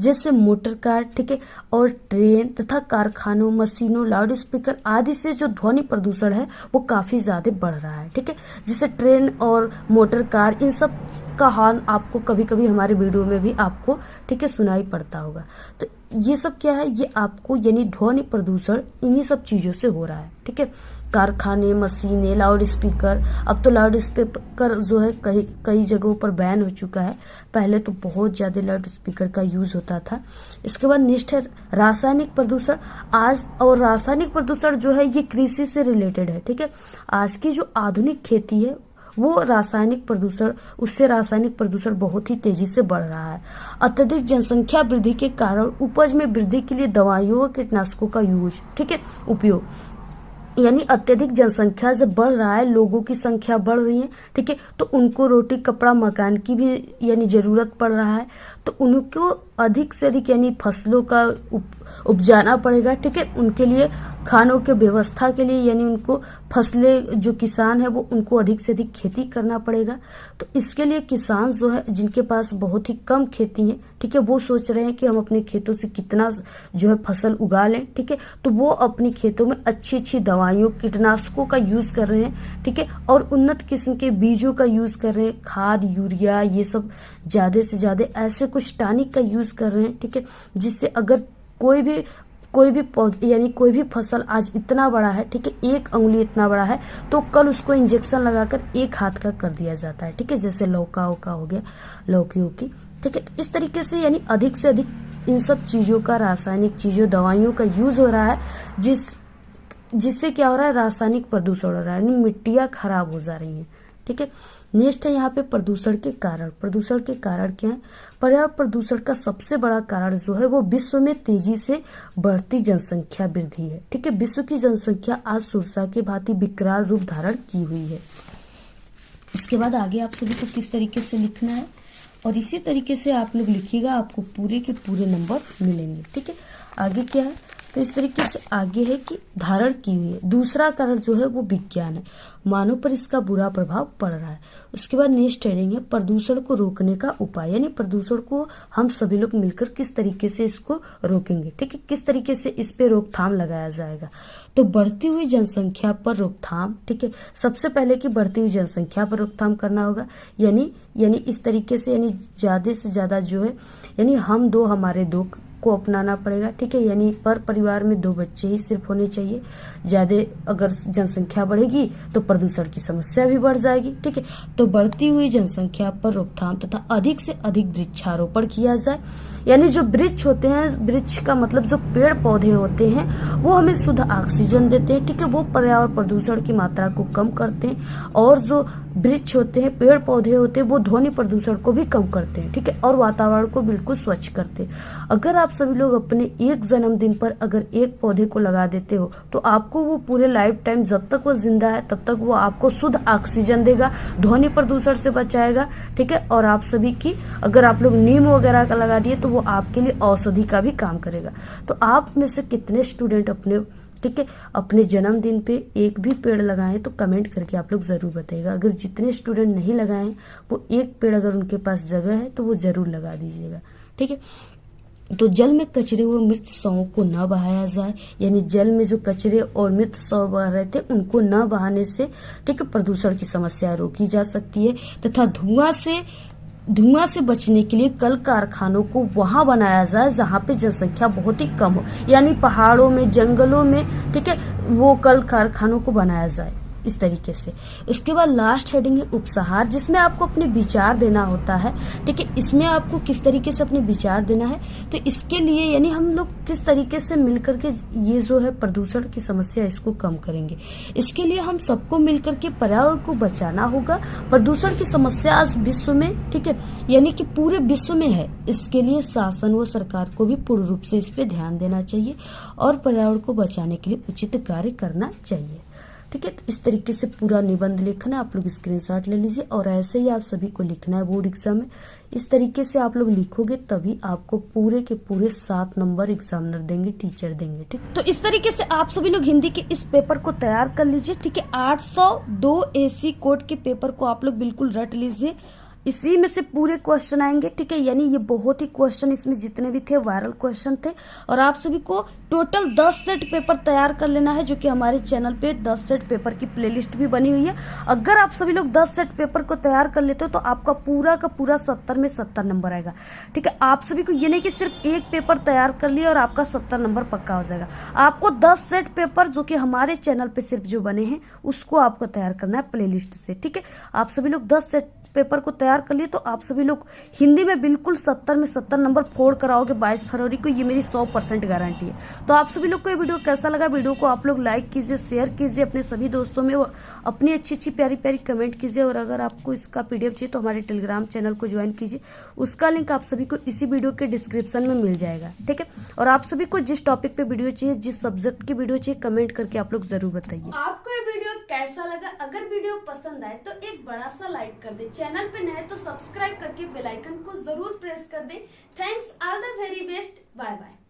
जैसे मोटर कार, ठीक है, और ट्रेन तथा कारखानों, मशीनों, लाउड स्पीकर आदि से जो ध्वनि प्रदूषण है वो काफी ज्यादा बढ़ रहा है, ठीक है। जैसे ट्रेन और मोटर कार, इन सब का हॉर्न आपको कभी कभी हमारे वीडियो में भी आपको, ठीक है, सुनाई पड़ता होगा। तो ये सब क्या है, ये आपको यानी ध्वनि प्रदूषण इन्हीं सब चीजों से हो रहा है, ठीक है। कारखाने, मशीनें, लाउड स्पीकर, अब तो लाउड स्पीकर जो है कई जगहों पर बैन हो चुका है, पहले तो बहुत ज्यादा लाउड स्पीकर का यूज होता था। इसके बाद नेक्स्ट है रासायनिक प्रदूषण। आज और रासायनिक प्रदूषण जो है ये कृषि से रिलेटेड है, ठीक है। आज की जो आधुनिक खेती है वो रासायनिक प्रदूषण, उससे रासायनिक प्रदूषण बहुत ही तेजी से बढ़ रहा है। अत्यधिक जनसंख्या वृद्धि के कारण उपज में वृद्धि के लिए दवाइयों और कीटनाशकों का यूज, ठीक है, उपयोग, यानी अत्यधिक जनसंख्या जब बढ़ रहा है, लोगों की संख्या बढ़ रही है, ठीक है, तो उनको रोटी कपड़ा मकान की भी यानी जरूरत पड़ रहा है, तो उनको अधिक से अधिक यानी फसलों का उपजाना पड़ेगा, ठीक है। उनके लिए खानों के व्यवस्था के लिए यानी उनको फसलें, जो किसान है वो उनको अधिक से अधिक खेती करना पड़ेगा। तो इसके लिए किसान जो है जिनके पास बहुत ही कम खेती है, ठीक है, वो सोच रहे हैं कि हम अपने खेतों से कितना जो है फसल उगा लें, ठीक है। तो वो अपनी खेतों में अच्छी अच्छी दवाइयों, कीटनाशकों का यूज कर रहे हैं, ठीक है, और उन्नत किस्म के बीजों का यूज कर रहे हैं, खाद, यूरिया, ये सब ज्यादा से ज्यादा ऐसे कुछ टॉनिक का यूज कर रहे हैं, ठीक है, जिससे अगर कोई भी यानी कोई भी फसल आज इतना बड़ा है, ठीक है, 1 अंगुली इतना बड़ा है, तो कल उसको इंजेक्शन लगाकर 1 हाथ का कर दिया जाता है, ठीक है। जैसे लौका हो गया, लौकी, ठीक है। इस तरीके से यानी अधिक से अधिक इन सब चीज़ों का, रासायनिक चीज़ों, दवाइयों का यूज़ हो रहा है, जिससे क्या हो रहा है, रासायनिक प्रदूषण हो रहा है, यानी मिट्टियाँ खराब हो जा रही हैं। ठीक है, नेक्स्ट है यहाँ पे प्रदूषण के कारण। प्रदूषण के कारण क्या है? पर्यावरण प्रदूषण का सबसे बड़ा कारण जो है वो विश्व में तेजी से बढ़ती जनसंख्या वृद्धि है। ठीक है, विश्व की जनसंख्या आज सुरसा के भांति विकराल रूप धारण की हुई है। इसके बाद आगे आप सभी को किस तरीके से लिखना है, और इसी तरीके से आप लोग लिखिएगा, आपको पूरे के पूरे नंबर मिलेंगे। ठीक है, आगे क्या है, तो इस तरीके से आगे है कि धारण की हुई है। दूसरा कारण जो है वो विज्ञान है, मानव पर इसका बुरा प्रभाव पड़ रहा है। उसके बाद नेक्स्ट हेडिंग है प्रदूषण को रोकने का उपाय, यानी प्रदूषण को हम सभी लोग मिलकर किस तरीके से इसको रोकेंगे। ठीक है, किस तरीके से इस पे रोकथाम लगाया जाएगा। तो बढ़ती हुई जनसंख्या पर रोकथाम। ठीक है, सबसे पहले कि बढ़ती हुई जनसंख्या पर रोकथाम करना होगा, यानी इस तरीके से, यानी ज्यादा से ज्यादा जो है, यानी हम दो हमारे दो को अपनाना पड़ेगा। ठीक है, यानी पर परिवार में 2 बच्चे ही सिर्फ होने चाहिए। ज्यादा अगर जनसंख्या बढ़ेगी तो प्रदूषण की समस्या भी बढ़ जाएगी। ठीक है, तो बढ़ती हुई जनसंख्या पर रोकथाम तथा अधिक से अधिक वृक्षारोपण किया जाए, यानी जो वृक्ष होते हैं, वृक्ष का मतलब जो पेड़ पौधे होते हैं, वो हमें शुद्ध ऑक्सीजन देते हैं। ठीक है, वो पर्यावरण प्रदूषण की मात्रा को कम करते हैं, और जो वृक्ष होते हैं, पेड़ पौधे होते हैं, वो ध्वनि प्रदूषण को भी कम करते हैं। ठीक है, और वातावरण को बिल्कुल स्वच्छ करते हैं। अगर आप सभी लोग अपने एक जन्मदिन पर अगर एक पौधे को लगा देते हो, तो आपको वो पूरे लाइफ टाइम, जब तक वो जिंदा है तब तक वो आपको शुद्ध ऑक्सीजन देगा, ध्वनि प्रदूषण से बचाएगा। ठीक है, और आप सभी की, अगर आप लोग नीम वगैरह का लगा दिए तो वो आपके लिए औषधि का भी काम करेगा। तो आप में से कितने स्टूडेंट अपने, ठीक है, अपने जन्मदिन पे एक भी पेड़ लगाएं, तो कमेंट करके आप लोग जरूर बताइएगा। अगर जितने स्टूडेंट नहीं लगाएं, वो एक पेड़ अगर उनके पास जगह है तो वो जरूर लगा दीजिएगा। ठीक है, तो जल में कचरे व मृत शवों को न बहाया जाए, यानी जल में जो कचरे और मृत शव बह रहे थे उनको न बहाने से, ठीक है, प्रदूषण की समस्या रोकी जा सकती है। तथा धुआं से बचने के लिए कल कारखानों को वहां बनाया जाए जहां पे जनसंख्या बहुत ही कम हो, यानी पहाड़ों में, जंगलों में, ठीक है, वो कल कारखानों को बनाया जाए इस तरीके से। इसके बाद लास्ट हेडिंग है उपसंहार, जिसमें आपको अपने विचार देना होता है। ठीक है, इसमें आपको किस तरीके से अपने विचार देना है, तो इसके लिए यानी हम लोग किस तरीके से मिलकर के ये जो है प्रदूषण की समस्या, इसको कम करेंगे। इसके लिए हम सबको मिलकर के पर्यावरण को बचाना होगा। प्रदूषण की समस्या आज विश्व में, ठीक है, यानी कि पूरे विश्व में है। इसके लिए शासन व सरकार को भी पूर्ण रूप से इस पे ध्यान देना चाहिए और पर्यावरण को बचाने के लिए उचित कार्य करना चाहिए। ठीक है, तो इस तरीके से पूरा निबंध लिखना है, आप लोग स्क्रीनशॉट ले लीजिए, और ऐसे ही आप सभी को लिखना है बोर्ड एग्जाम में। इस तरीके से आप लोग लिखोगे तभी आपको पूरे के पूरे 7 नंबर एग्जामिनर देंगे, टीचर देंगे। ठीक, तो इस तरीके से आप सभी लोग हिंदी के इस पेपर को तैयार कर लीजिए। ठीक है, 802 AC कोड के पेपर को आप लोग बिल्कुल रट लीजिए, इसी में से पूरे क्वेश्चन आएंगे। ठीक है, यानी ये बहुत ही क्वेश्चन, इसमें जितने भी थे वायरल क्वेश्चन थे, और आप सभी को टोटल 10 सेट पेपर तैयार कर लेना है, जो कि हमारे चैनल पे 10 सेट पेपर की प्लेलिस्ट भी बनी हुई है। अगर आप सभी लोग 10 सेट पेपर को तैयार कर लेते हो तो आपका पूरा का पूरा 70 में 70 नंबर आएगा। ठीक है, आप सभी को ये नहीं कि सिर्फ एक पेपर तैयार कर लिया और आपका 70 नंबर पक्का हो जाएगा। आपको 10 सेट पेपर जो कि हमारे चैनल पे सिर्फ जो बने हैं उसको आपको तैयार करना है प्लेलिस्ट से। ठीक है, आप सभी लोग 10 सेट पेपर को तैयार कर लिए तो आप सभी लोग हिंदी में बिल्कुल 70 में 70 नंबर फोड़ कराओगे 22 फरवरी को, ये मेरी 100% गारंटी है। तो आप सभी लोग को ये वीडियो कैसा लगा, वीडियो को आप लोग लाइक कीजिए, शेयर कीजिए अपने सभी दोस्तों में, अपनी अच्छी अच्छी प्यारी प्यारी कमेंट कीजिए, और अगर आपको इसका PDF चाहिए तो हमारे टेलीग्राम चैनल को ज्वाइन कीजिए, उसका लिंक आप सभी को इसी वीडियो के डिस्क्रिप्शन में मिल जाएगा। ठीक है, और आप सभी को जिस टॉपिक पे वीडियो चाहिए, जिस सब्जेक्ट की वीडियो चाहिए, कमेंट करके आप लोग जरूर बताइए आपको ये वीडियो कैसा लगा। अगर वीडियो पसंद आए तो एक बड़ा सा लाइक कर दे, चैनल पे नए तो सब्सक्राइब करके बेल आइकन को जरूर प्रेस कर दे। Thanks, all the very best, bye bye.